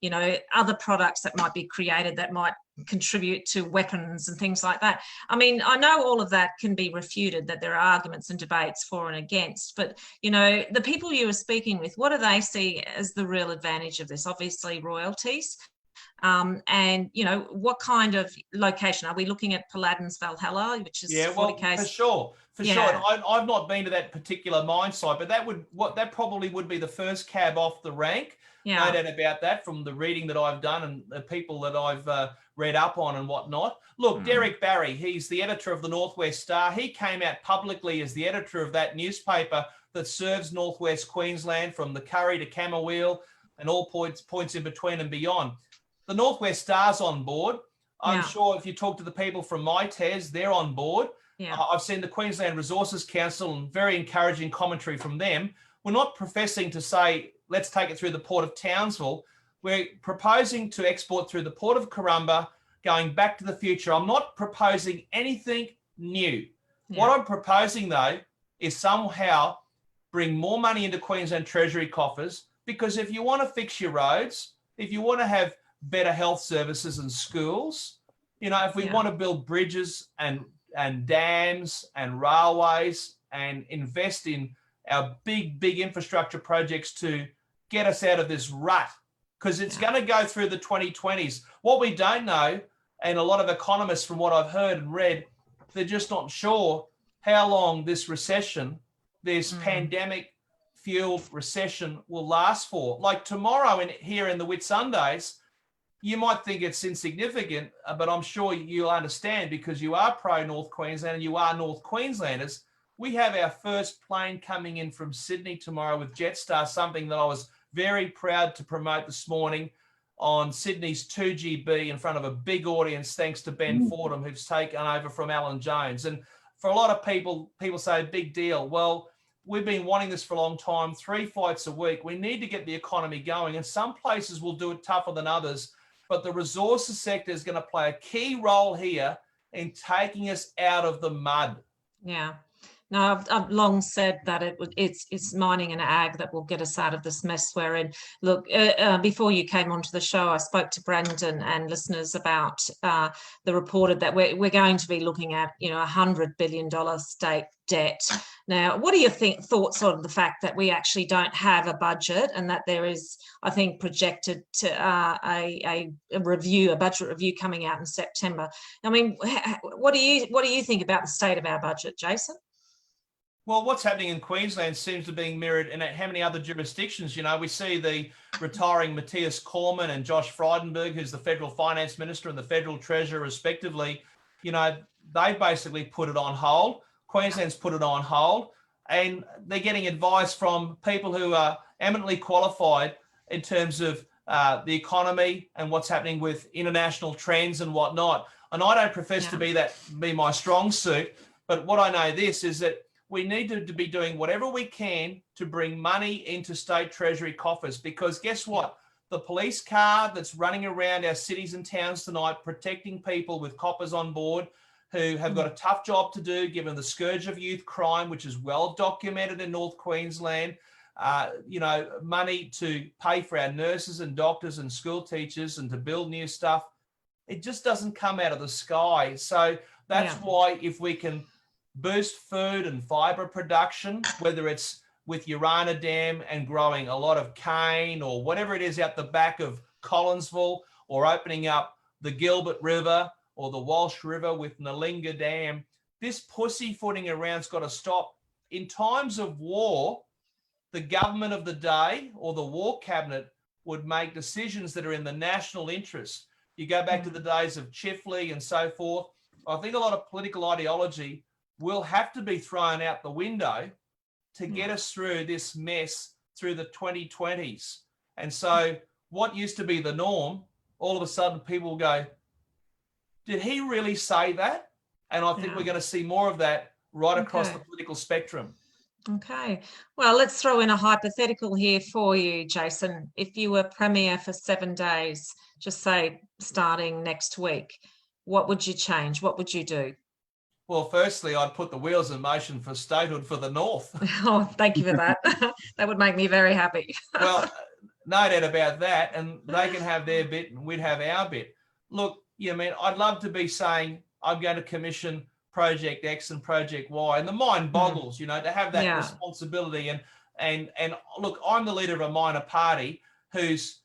you know, other products that might be created that might contribute to weapons and things like that. I mean, I know all of that can be refuted, that there are arguments and debates for and against, but, you know, the people you were speaking with, what do they see as the real advantage of this? Obviously royalties. And, you know, what kind of location? Are we looking at Paladin's Valhalla, which is 40K? For sure. And I've not been to that particular mine site, but that probably would be the first cab off the rank. Yeah. No doubt about that, from the reading that I've done and the people that I've read up on and whatnot. Look, Derek Barry, he's the editor of the Northwest Star. He came out publicly as the editor of that newspaper that serves Northwest Queensland, from the Curry to Camberwell and all points in between and beyond. The Northwest Star's on board. I'm sure if you talk to the people from MyTES, they're on board. Yeah. I've seen the Queensland Resources Council and very encouraging commentary from them. We're not professing to say, let's take it through the Port of Townsville. We're proposing to export through the Port of Corumba, going back to the future. I'm not proposing anything new. Yeah. What I'm proposing, though, is somehow bring more money into Queensland Treasury coffers, because if you want to fix your roads, if you want to have better health services and schools, you know, if we want to build bridges and dams and railways and invest in our big infrastructure projects to get us out of this rut, because it's going to go through the 2020s. What we don't know, and a lot of economists from what I've heard and read, they're just not sure how long this recession, this pandemic-fueled recession, will last for. Like tomorrow here in the Whitsundays, you might think it's insignificant, but I'm sure you'll understand, because you are pro-North Queensland and you are North Queenslanders. We have our first plane coming in from Sydney tomorrow with Jetstar, something that I was very proud to promote this morning on Sydney's 2GB in front of a big audience, thanks to Ben Fordham, who's taken over from Alan Jones. And for a lot of people say, big deal. Well, we've been wanting this for a long time, 3 flights a week. We need to get the economy going, and some places will do it tougher than others. But the resources sector is going to play a key role here in taking us out of the mud. Yeah. No, I've long said that it's mining and ag that will get us out of this mess we're in. Look, before you came onto the show, I spoke to Brendan and listeners about the reported that we're going to be looking at, you know, $100 billion state debt. Now, what are your thoughts on the fact that we actually don't have a budget, and that there is, I think, projected to a budget review coming out in September? I mean, what do you think about the state of our budget, Jason? Well, what's happening in Queensland seems to be being mirrored in how many other jurisdictions. You know, we see the retiring Matthias Cormann and Josh Frydenberg, who's the federal finance minister and the federal treasurer, respectively. You know, they basically put it on hold. Queensland's put it on hold, and they're getting advice from people who are eminently qualified in terms of the economy and what's happening with international trends and whatnot. And I don't profess to be my strong suit, but what I know this is that we need to be doing whatever we can to bring money into state treasury coffers, because guess what? The police car that's running around our cities and towns tonight, protecting people with coppers on board who have got a tough job to do, given the scourge of youth crime, which is well documented in North Queensland, you know, money to pay for our nurses and doctors and school teachers and to build new stuff. It just doesn't come out of the sky. So that's why if we can boost food and fibre production, whether it's with Urana Dam and growing a lot of cane or whatever it is out the back of Collinsville, or opening up the Gilbert River or the Walsh River with Nalinga Dam, this pussyfooting around's got to stop. In times of war, the government of the day or the war cabinet would make decisions that are in the national interest. You go back to the days of Chifley and so forth. I think a lot of political ideology will have to be thrown out the window to get us through this mess through the 2020s. And so what used to be the norm, all of a sudden people go, did he really say that? And I think we're going to see more of that right across the political spectrum. Okay. Well, let's throw in a hypothetical here for you, Jason. If you were Premier for 7 days, just say starting next week, what would you change? What would you do? Well, firstly, I'd put the wheels in motion for statehood for the North. Oh, thank you for that. That would make me very happy. Well, no doubt about that. And they can have their bit and we'd have our bit. Look, I mean, I'd love to be saying I'm going to commission Project X and Project Y. And the mind boggles, you know, to have that responsibility. And look, I'm the leader of a minor party who's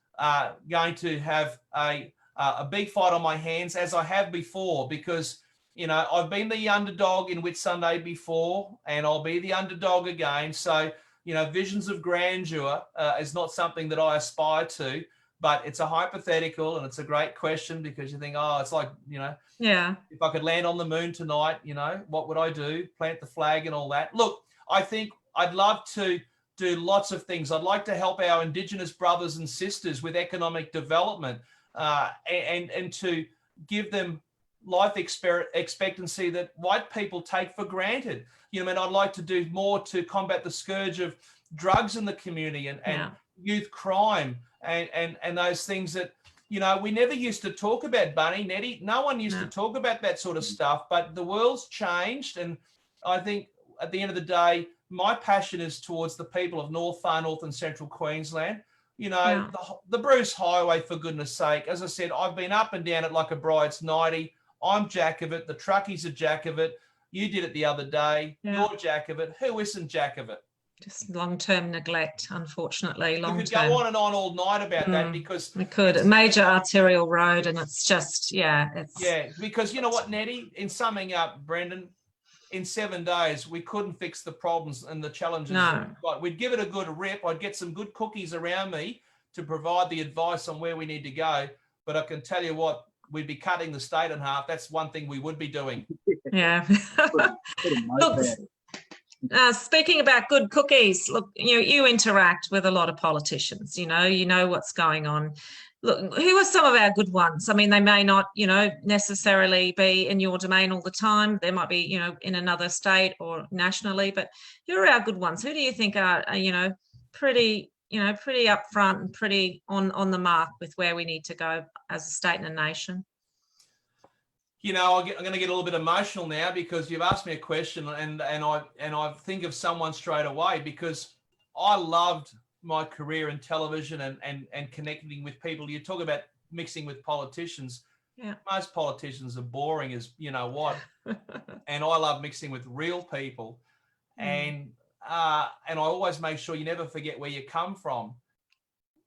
going to have a big fight on my hands, as I have before, because you know, I've been the underdog in Whitsunday before, and I'll be the underdog again. So, you know, visions of grandeur is not something that I aspire to, but it's a hypothetical, and it's a great question, because you think, oh, it's like, you know, if I could land on the moon tonight, you know, what would I do? Plant the flag and all that. Look, I think I'd love to do lots of things. I'd like to help our Indigenous brothers and sisters with economic development and to give them life expectancy that white people take for granted. You know, I mean, I'd like to do more to combat the scourge of drugs in the community and youth crime and those things that, you know, we never used to talk about, Bunny, Nettie. No one used to talk about that sort of stuff, but the world's changed. And I think at the end of the day, my passion is towards the people of Far North and Central Queensland. You know, the Bruce Highway, for goodness sake. As I said, I've been up and down it like a bride's 90. I'm jack of it. The truckies are jack of it. You did it the other day. You're jack of it. Who isn't jack of it? Just long-term neglect, unfortunately. We could go on and on all night about that, because we could. A major arterial road, and it's just because you know what, Nettie, in summing up, Brendan, in 7 days we couldn't fix the problems and the challenges that we've got. We'd give it a good rip. I'd get some good cookies around me to provide the advice on where we need to go, but I can tell you what, we'd be cutting the state in half. That's one thing we would be doing. Yeah. Look, speaking about good cookies, look, you interact with a lot of politicians, you know what's going on. Look, who are some of our good ones? I mean, they may not, necessarily be in your domain all the time. They might be, in another state or nationally, but who are our good ones? Who do you think are pretty upfront and pretty on the mark with where we need to go as a state and a nation? I'm going to get a little bit emotional now, because you've asked me a question, and I think of someone straight away, because I loved my career in television and connecting with people. You talk about mixing with politicians. Yeah. Most politicians are boring as you know what, and I love mixing with real people, and I always make sure you never forget where you come from.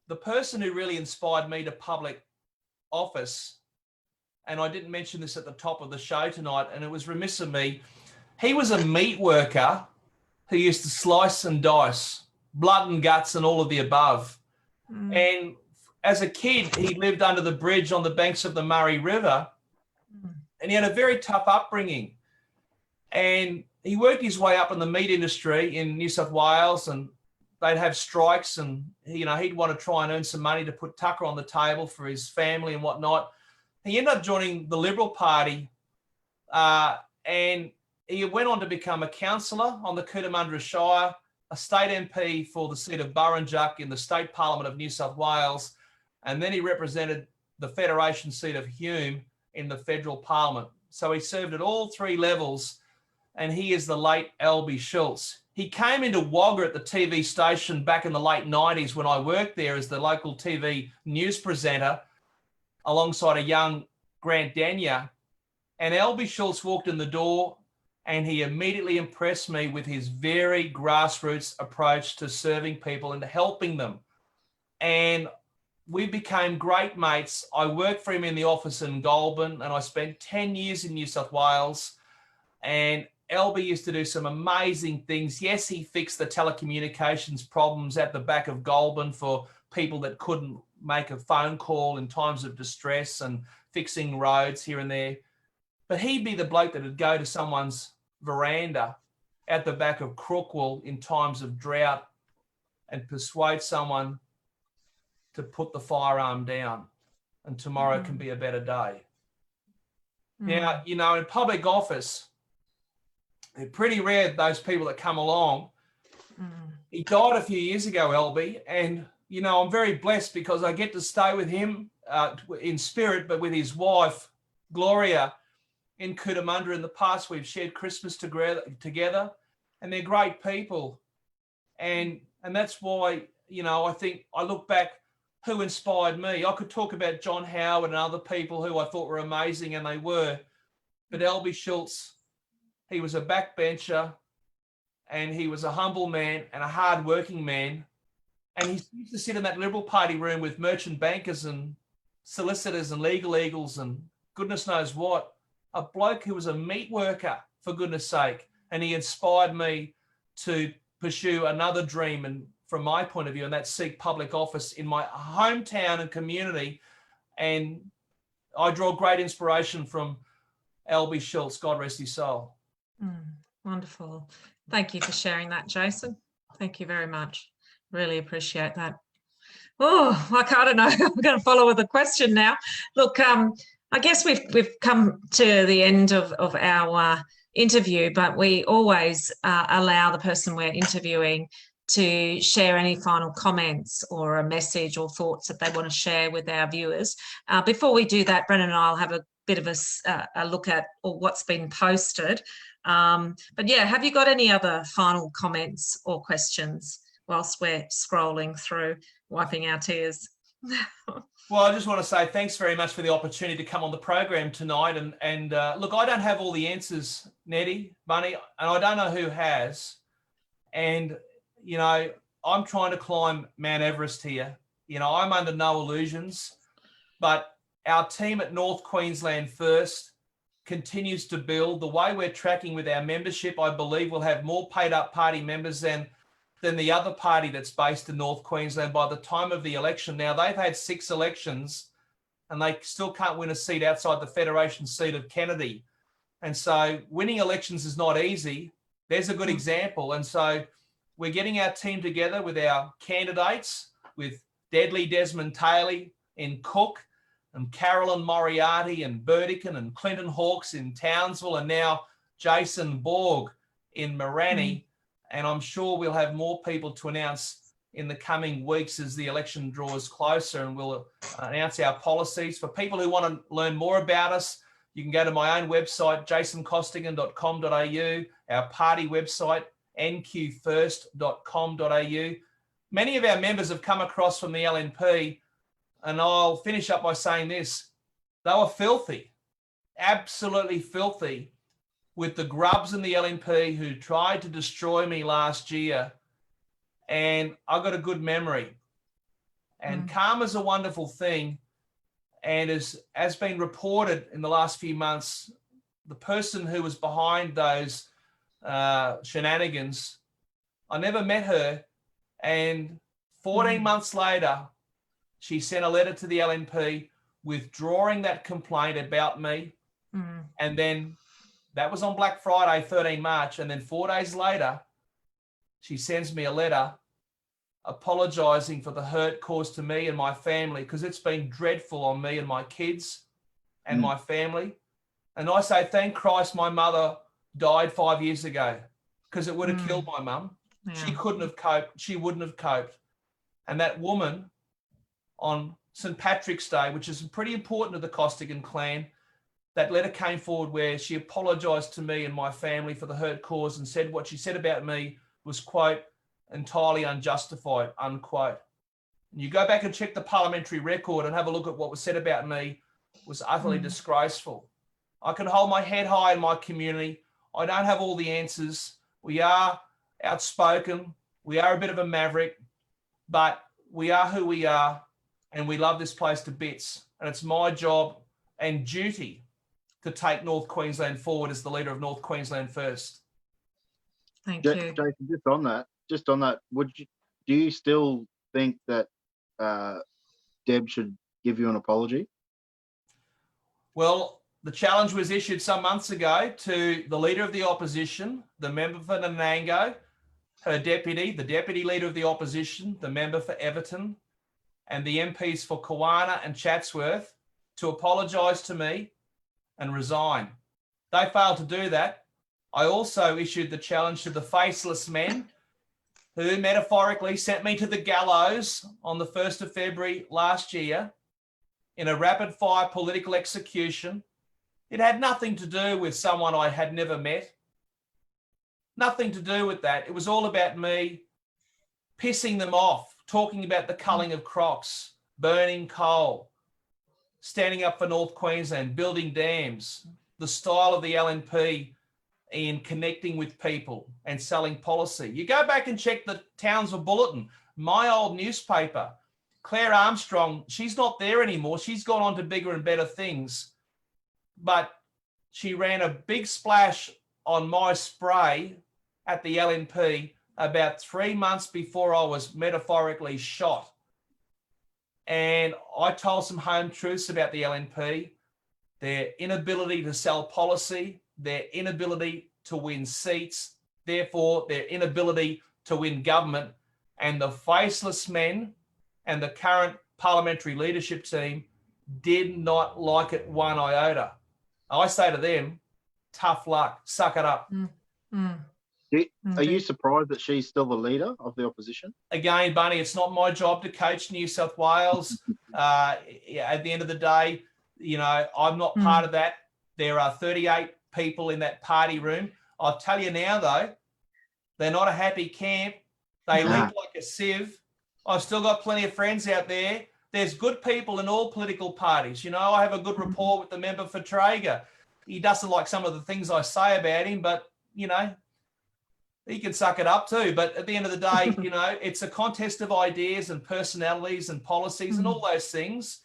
The person who really inspired me to public office, and I didn't mention this at the top of the show tonight, and it was remiss of me, he was a meat worker who used to slice and dice, blood and guts and all of the above. And as a kid, he lived under the bridge on the banks of the Murray River, and he had a very tough upbringing. And he worked his way up in the meat industry in New South Wales, and they'd have strikes, and he'd want to try and earn some money to put tucker on the table for his family and whatnot. He ended up joining the Liberal Party, and he went on to become a councillor on the Cootamundra Shire, a state MP for the seat of Burrinjuck in the State Parliament of New South Wales, and then he represented the Federation seat of Hume in the Federal Parliament. So he served at all three levels, and he is the late Albie Schultz. He came into Wagga at the TV station back in the late 90s when I worked there as the local TV news presenter alongside a young Grant Dania. And Albie Schultz walked in the door, and he immediately impressed me with his very grassroots approach to serving people and helping them. And we became great mates. I worked for him in the office in Goulburn, and I spent 10 years in New South Wales. And Albie used to do some amazing things. Yes, he fixed the telecommunications problems at the back of Goulburn for people that couldn't make a phone call in times of distress, and fixing roads here and there. But he'd be the bloke that would go to someone's veranda at the back of Crookwell in times of drought and persuade someone to put the firearm down, and tomorrow can be a better day. Now, in public office, they're pretty rare, those people that come along. He died a few years ago, Albie, and, I'm very blessed because I get to stay with him in spirit, but with his wife, Gloria, in Cootamundra. In the past, we've shared Christmas together, and they're great people. And that's why, I think I look back, who inspired me. I could talk about John Howard and other people who I thought were amazing, and they were. But Albie Schultz, he was a backbencher, and he was a humble man and a hard-working man. And he used to sit in that Liberal Party room with merchant bankers and solicitors and legal eagles and goodness knows what. A bloke who was a meat worker, for goodness sake. And he inspired me to pursue another dream, and from my point of view, and that's seek public office in my hometown and community. And I draw great inspiration from Albie Schultz, God rest his soul. Wonderful. Thank you for sharing that, Jason. Thank you very much. Really appreciate that. Oh, I don't know. I'm going to follow with a question now. Look, I guess we've come to the end of our interview, but we always allow the person we're interviewing to share any final comments or a message or thoughts that they want to share with our viewers. Before we do that, Brennan and I'll have a bit of a look at what's been posted. But yeah, have you got any other final comments or questions whilst we're scrolling through, wiping our tears? Well, I just want to say thanks very much for the opportunity to come on the program tonight. And look, I don't have all the answers, Nettie, Bunny, and I don't know who has. And, I'm trying to climb Mount Everest here. I'm under no illusions, but our team at North Queensland First continues to build. The way we're tracking with our membership, I believe we'll have more paid up party members than the other party that's based in North Queensland by the time of the election. Now, they've had 6 elections and they still can't win a seat outside the Federation seat of Kennedy. And so winning elections is not easy. There's a good example. And so we're getting our team together with our candidates, with Deadly Desmond Taylor in Cook, and Carolyn Moriarty in Burdekin, and Clinton Hawkes in Townsville, and now Jason Borg in Morani. And I'm sure we'll have more people to announce in the coming weeks as the election draws closer, and we'll announce our policies. For people who want to learn more about us, you can go to my own website, jasoncostigan.com.au, our party website, nqfirst.com.au. Many of our members have come across from the LNP, and I'll finish up by saying this. They were filthy, absolutely filthy, with the grubs in the LNP who tried to destroy me last year. And I got a good memory. And karma's a wonderful thing. And as been reported in the last few months, the person who was behind those shenanigans I never met her. And 14 months later, she sent a letter to the LNP withdrawing that complaint about me. And then that was on Black Friday, 13 March. And then 4 days later, she sends me a letter apologising for the hurt caused to me and my family, because it's been dreadful on me and my kids and my family. And I say, thank Christ my mother died 5 years ago, because it would have killed my mum. Yeah. She couldn't have coped. She wouldn't have coped. And that woman on St. Patrick's Day, which is pretty important to the Costigan clan, that letter came forward where she apologised to me and my family for the hurt caused and said what she said about me was, quote, entirely unjustified, unquote. And you go back and check the parliamentary record and have a look at what was said about me. It was utterly disgraceful. I can hold my head high in my community. I don't have all the answers. We are outspoken. We are a bit of a maverick, but we are who we are, and we love this place to bits. And it's my job and duty to take North Queensland forward as the leader of North Queensland first. Thank you. Jason, just on that, do you still think that Deb should give you an apology? Well, the challenge was issued some months ago to the leader of the opposition, the member for Nanango, her deputy, the deputy leader of the opposition, the member for Everton, and the MPs for Kawana and Chatsworth to apologise to me and resign. They failed to do that. I also issued the challenge to the faceless men who metaphorically sent me to the gallows on the 1st of February last year in a rapid-fire political execution. It had nothing to do with someone I had never met. Nothing to do with that. It was all about me pissing them off, talking about the culling of crocs, burning coal, standing up for North Queensland, building dams, the style of the LNP in connecting with people and selling policy. You go back and check the Townsville Bulletin, my old newspaper. Claire Armstrong, she's not there anymore. She's gone on to bigger and better things. But she ran a big splash on my spray at the LNP about 3 months before I was metaphorically shot. And I told some home truths about the LNP, their inability to sell policy, their inability to win seats, therefore their inability to win government. And the faceless men and the current parliamentary leadership team did not like it one iota. I say to them, tough luck, suck it up. Are you surprised that she's still the leader of the opposition? Again, Bunny, it's not my job to coach New South Wales. At the end of the day, you know, I'm not part of that. There are 38 people in that party room. I'll tell you now, though, they're not a happy camp. They leak like a sieve. I've still got plenty of friends out there. There's good people in all political parties. You know, I have a good rapport with the member for Traeger. He doesn't like some of the things I say about him, but, you know, he can suck it up too. But at the end of the day, you know, it's a contest of ideas and personalities and policies and all those things.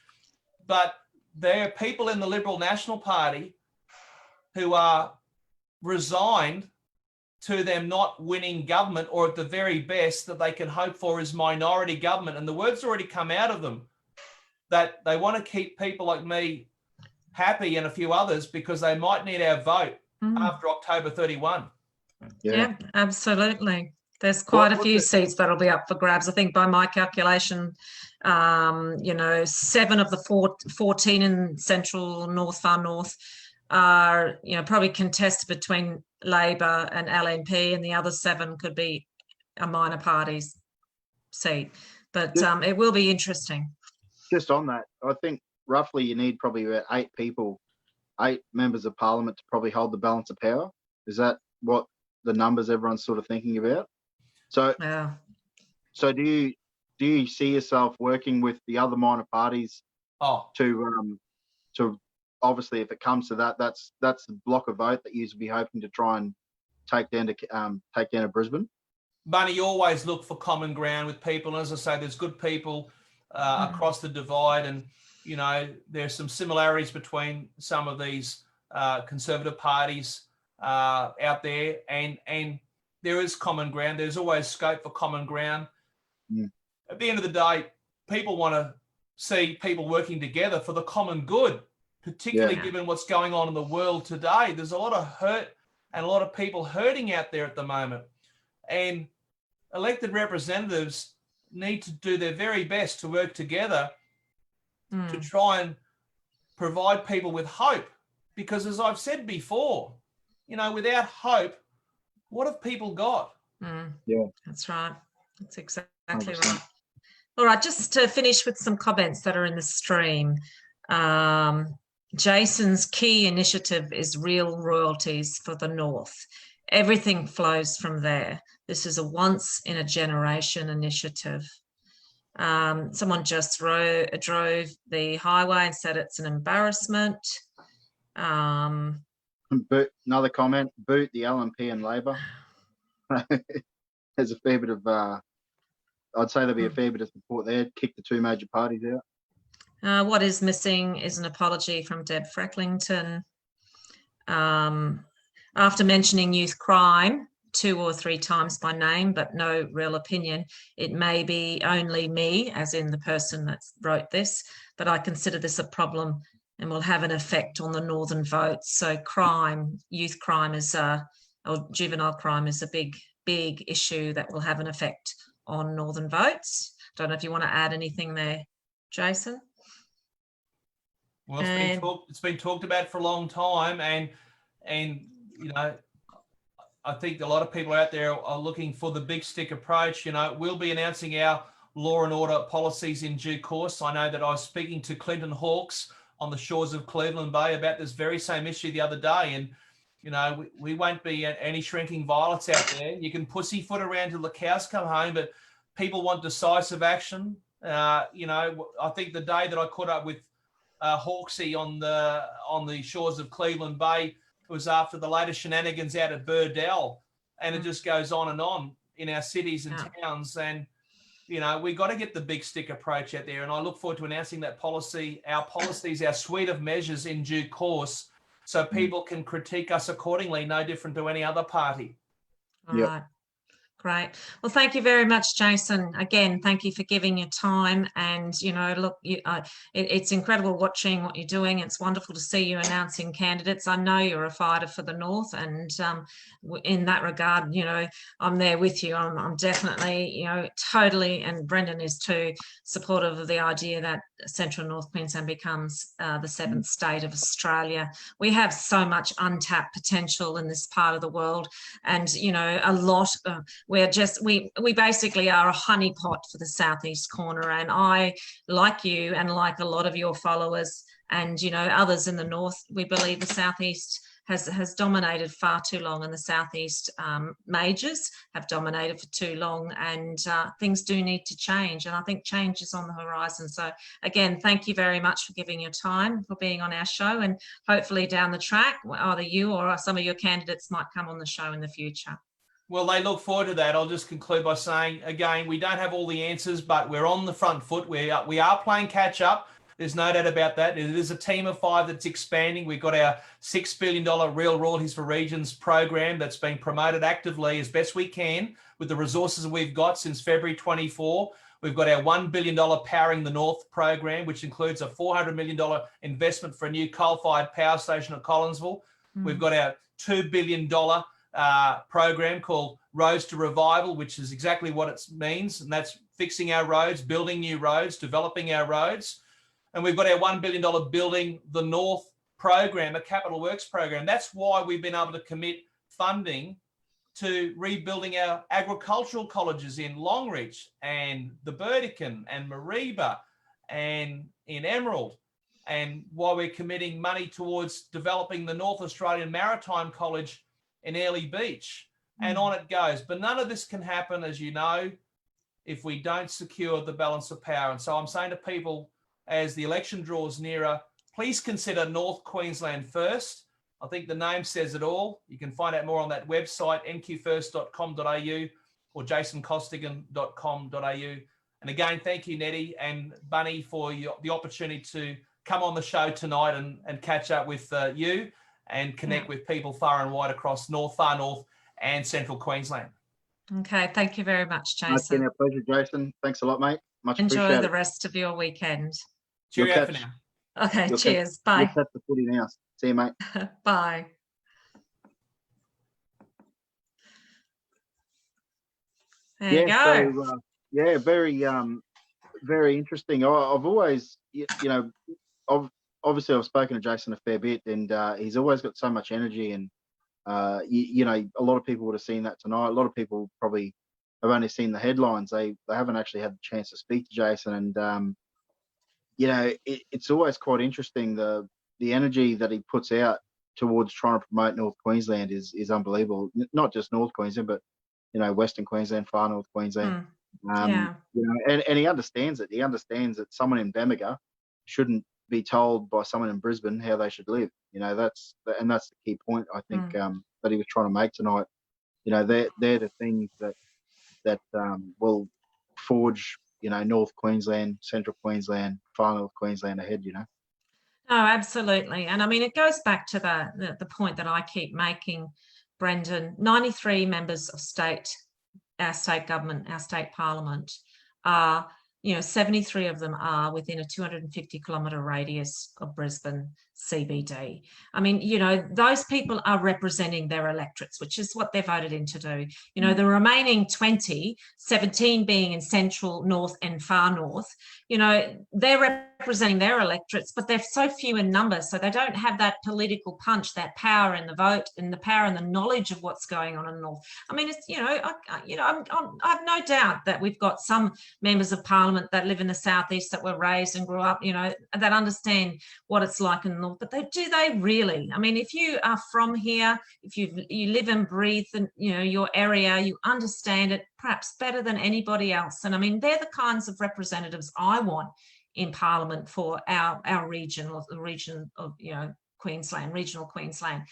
But there are people in the Liberal National Party who are resigned to them not winning government, or at the very best that they can hope for is minority government. And the word's already come out of them that they want to keep people like me happy and a few others because they might need our vote after October 31. Yeah, absolutely. There's quite a few seats that'll be up for grabs. I think by my calculation, you know, 7 of the 14 in central north, far north, are, you know, probably contested between Labor and LNP, and the other 7 could be a minor party's seat. But it will be interesting. Just on that, I think roughly you need probably about 8 members of parliament to probably hold the balance of power. Is that what the numbers everyone's sort of thinking about? So, yeah. So do you see yourself working with the other minor parties to obviously, if it comes to that, that's the block of vote that you'd be hoping to try and take down to Brisbane? Bunny, you always look for common ground with people. And as I say, there's good people across the divide, and you know, there's some similarities between some of these conservative parties out there, and there is common ground. There's always scope for common ground. Mm. At the end of the day, people want to see people working together for the common good, particularly given what's going on in the world today. There's a lot of hurt and a lot of people hurting out there at the moment. And elected representatives need to do their very best to work together to try and provide people with hope. Because as I've said before, you know, without hope, what have people got? Yeah, that's right. That's exactly 100%. right. All right, just to finish with some comments that are in the stream. Jason's key initiative is real royalties for the North. Everything flows from there. This is a once in a generation initiative. Someone just drove the highway and said it's an embarrassment. Another comment, boot the LNP and Labor. There's a fair bit of, I'd say there'll be a fair bit of support there. Kick the two major parties out. What is missing is an apology from Deb Frecklington. After mentioning youth crime 2 or 3 times by name, but no real opinion, it may be only me, as in the person that wrote this, but I consider this a problem and will have an effect on the northern votes. So crime, youth crime is or juvenile crime is a big issue that will have an effect on northern votes. Don't know if you want to add anything there, Jason. Well, it's been talked about for a long time, and you know, I think a lot of people out there are looking for the big stick approach. You know, we'll be announcing our law and order policies in due course. I know that I was speaking to Clinton Hawkes on the shores of Cleveland Bay about this very same issue the other day, and you know, we won't be any shrinking violets out there. You can pussyfoot around till the cows come home, but people want decisive action. You know, I think the day that I caught up with Hawksy on the shores of Cleveland Bay was after the latest shenanigans out at Burdell, and it just goes on in our cities and towns. And you know, we got to get the big stick approach out there, and I look forward to announcing that policy, our policies, our suite of measures in due course, so people can critique us accordingly, no different to any other party. All right. Great. Well, thank you very much, Jason. Again, thank you for giving your time. And, you know, look, it's incredible watching what you're doing. It's wonderful to see you announcing candidates. I know you're a fighter for the North. And in that regard, you know, I'm there with you. I'm definitely, you know, totally, and Brendan is too, supportive of the idea that Central North Queensland becomes the 7th state of Australia. We have so much untapped potential in this part of the world. And, you know, a lot we basically are a honeypot for the southeast corner, and I, like you and like a lot of your followers and, you know, others in the north, we believe the southeast has dominated far too long, and the southeast majors have dominated for too long, and things do need to change, and I think change is on the horizon. So again, thank you very much for giving your time, for being on our show, and hopefully down the track either you or some of your candidates might come on the show in the future. Well, they look forward to that. I'll just conclude by saying, again, we don't have all the answers, but we're on the front foot. We are playing catch up. There's no doubt about that. It is a team of 5 that's expanding. We've got our $6 billion Real Royalties for Regions program that's being promoted actively as best we can with the resources we've got since February 24. We've got our $1 billion Powering the North program, which includes a $400 million investment for a new coal-fired power station at Collinsville. We've got our $2 billion program called Roads to Revival, which is exactly what it means, and that's fixing our roads, building new roads, developing our roads. And we've got our $1 billion Building the North program, a capital works program. That's why we've been able to commit funding to rebuilding our agricultural colleges in Longreach and the Burdekin and Mareeba and in Emerald, and why we're committing money towards developing the North Australian Maritime College in Airlie Beach, and on it goes. But none of this can happen, as you know, if we don't secure the balance of power. And so I'm saying to people, as the election draws nearer, please consider North Queensland first. I think the name says it all. You can find out more on that website, nqfirst.com.au or jasoncostigan.com.au. And again, thank you, Nettie and Bunny, for the opportunity to come on the show tonight and catch up with you and connect with people far and wide across North, far north and Central Queensland. Okay, thank you very much, Jason. It's been our pleasure, Jason. Thanks a lot, mate. Much Enjoy appreciated. the rest of your weekend. Cheerio for now. Okay, cheers. Bye. You'll catch the footy now. See you, mate. Bye. There you go. So, yeah, very interesting. I've always, obviously I've spoken to Jason a fair bit, and he's always got so much energy, and a lot of people would have seen that tonight. A lot of people probably have only seen the headlines. They haven't actually had the chance to speak to Jason, and it's always quite interesting. The energy that he puts out towards trying to promote North Queensland is unbelievable. Not just North Queensland, but Western Queensland, Far North Queensland. Yeah. And he understands it. He understands that someone in Bamaga shouldn't be told by someone in Brisbane how they should live. That's the key point, I think, that he was trying to make tonight. They're the things that will forge North Queensland, Central Queensland, Far North Queensland ahead. No, absolutely. And I mean, it goes back to the point that I keep making, Brendan. 93 members of our state government, our state parliament, are, 73 of them are within a 250-kilometre radius of Brisbane CBD. I mean, those people are representing their electorates, which is what they're voted in to do. The remaining 20, 17 being in Central, North and Far North, they're representing their electorates, but they're so few in numbers, so they don't have that political punch, that power in the vote, and the power and the knowledge of what's going on in the North. I mean, it's I have no doubt that we've got some members of Parliament that live in the southeast that were raised and grew up, that understand what it's like in the North. But do they really? I mean, if you are from here, if you live and breathe, and your area, you understand it perhaps better than anybody else. And I mean, they're the kinds of representatives I want in Parliament for our region, or the region of Queensland, regional Queensland,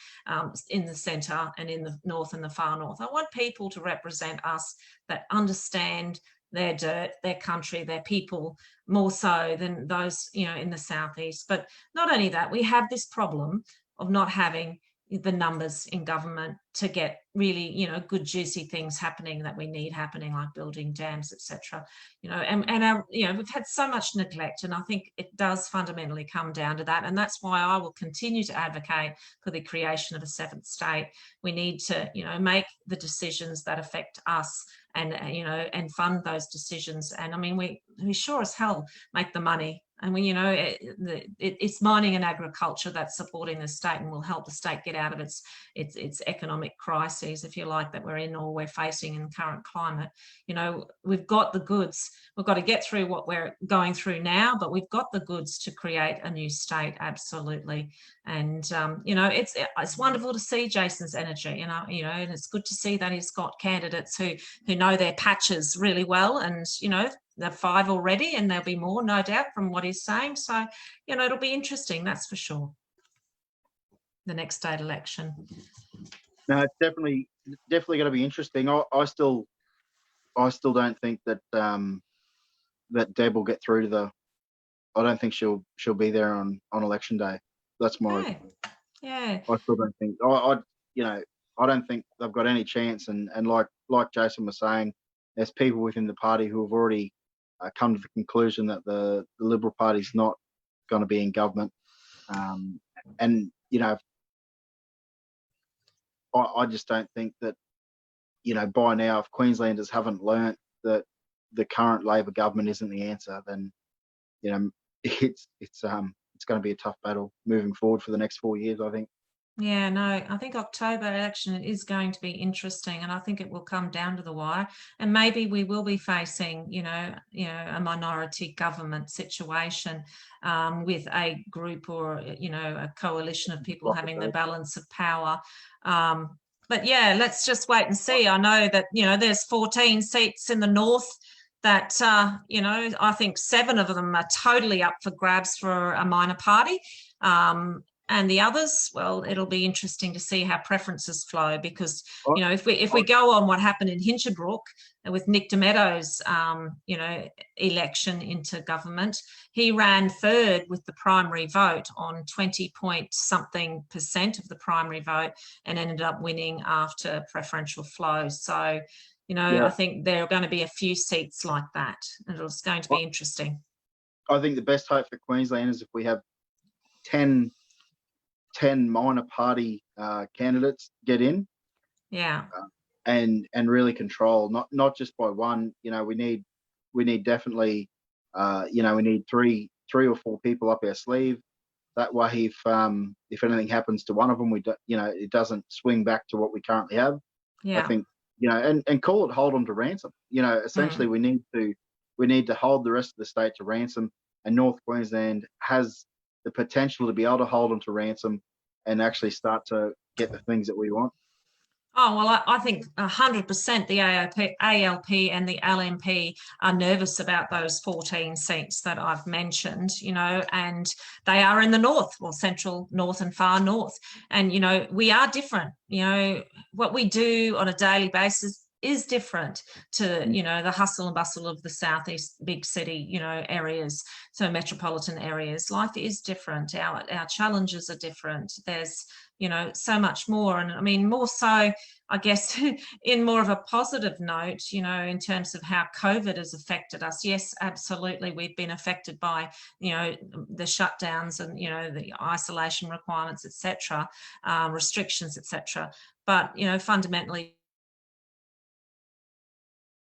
in the centre and in the North and the Far North. I want people to represent us that understand their dirt, their country, their people, more so than those in the southeast. But not only that, we have this problem of not having the numbers in government to get really good juicy things happening that we need happening, like building dams, etc. And our, we've had so much neglect, and I think it does fundamentally come down to that. And that's why I will continue to advocate for the creation of a seventh state. We need to make the decisions that affect us, and fund those decisions. And I mean, we sure as hell make the money. And it's mining and agriculture that's supporting the state and will help the state get out of its economic crises, if you like, that we're in or we're facing in the current climate. We've got the goods. We've got to get through what we're going through now, but we've got the goods to create a new state, absolutely. And it's wonderful to see Jason's energy, and it's good to see that he's got candidates who know their patches really well, and there are 5 already, and there'll be more, no doubt, from what he's saying. So, it'll be interesting, that's for sure, the next state election. No, it's definitely going to be interesting. I still don't think that that Deb will get through to I don't think she'll be there on election day. That's my. Yeah. I still don't think. I don't think they've got any chance. And like Jason was saying, there's people within the party who have already come to the conclusion that the Liberal Party's not going to be in government. And I just don't think that by now, if Queenslanders haven't learnt that the current Labor government isn't the answer, then it's going to be a tough battle moving forward for the next 4 years, I think. Yeah, no, I think October election is going to be interesting, and I think it will come down to the wire. And maybe we will be facing, a minority government situation with a group or a coalition of people having the balance of power. But yeah, let's just wait and see. I know that there's 14 seats in the north that I think 7 of them are totally up for grabs for a minor party. and the others, well, it'll be interesting to see how preferences flow, because, you know, if we go on what happened in Hinchinbrook with Nick DeMeadows, you know, election into government, he ran third with the primary vote on 20-point-something% of the primary vote and ended up winning after preferential flow. So, you know, I think there are going to be a few seats like that, and it's going to be interesting. I think the best hope for Queensland is if we have 10 minor party candidates get in, and really control, not just by one. You know, we need definitely, you know, we need three or four people up our sleeve. That way, if anything happens to one of them, you know, it doesn't swing back to what we currently have. I think, you know, and call it hold them to ransom. You know, essentially, we need to hold the rest of the state to ransom, and North Queensland has the potential to be able to hold them to ransom and actually start to get the things that we want. Oh, well, I think 100% the ALP and the LNP are nervous about those 14 seats that I've mentioned, you know, and they are in the north, or central north and far north. And, you know, we are different. You know, what we do on a daily basis is different to, you know, the hustle and bustle of the southeast big city, you know, areas, so metropolitan areas. Life is different. Our challenges are different. There's, you know, so much more. And I mean, more so, I guess, in more of a positive note, you know, in terms of how COVID has affected us. Yes, absolutely. We've been affected by, you know, the shutdowns and, you know, the isolation requirements, etc., restrictions, etc. But, you know, fundamentally,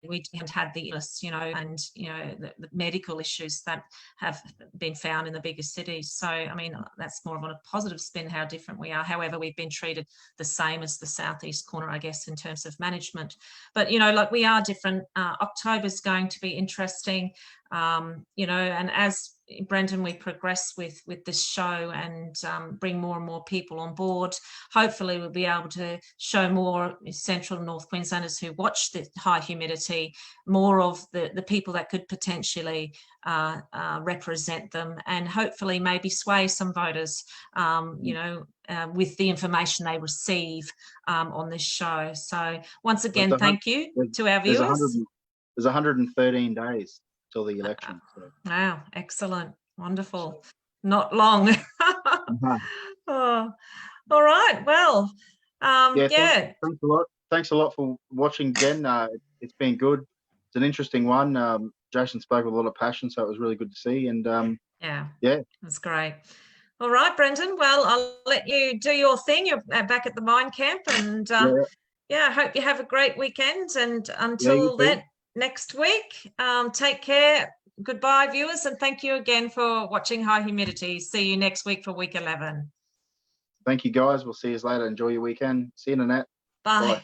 we haven't had the illness, you know, and, you know, the medical issues that have been found in the bigger cities. So, I mean, that's more of a positive spin, how different we are. However, we've been treated the same as the southeast corner, I guess, in terms of management. But, you know, like, we are different. October's going to be interesting, you know, and as Brendan, we progress with this show and bring more and more people on board. Hopefully we'll be able to show more central North Queenslanders who watch the high humidity, more of the people that could potentially represent them, and hopefully maybe sway some voters, you know, with the information they receive on this show. So once again, thank you to our viewers. There's 113 days till the election. So. Wow, excellent, wonderful, not long. Oh, all right, well, Thanks a lot. Thanks a lot for watching, Jen. It's been good. It's an interesting one. Jason spoke with a lot of passion, so it was really good to see. And yeah, that's great. All right, Brendan. Well, I'll let you do your thing. You're back at the mine camp, and I hope you have a great weekend. And until then, next week, take care. Goodbye, viewers, and thank you again for watching High Humidity. See you next week for week 11. Thank you, guys. We'll see you later. Enjoy your weekend. See you, Nanette. Bye.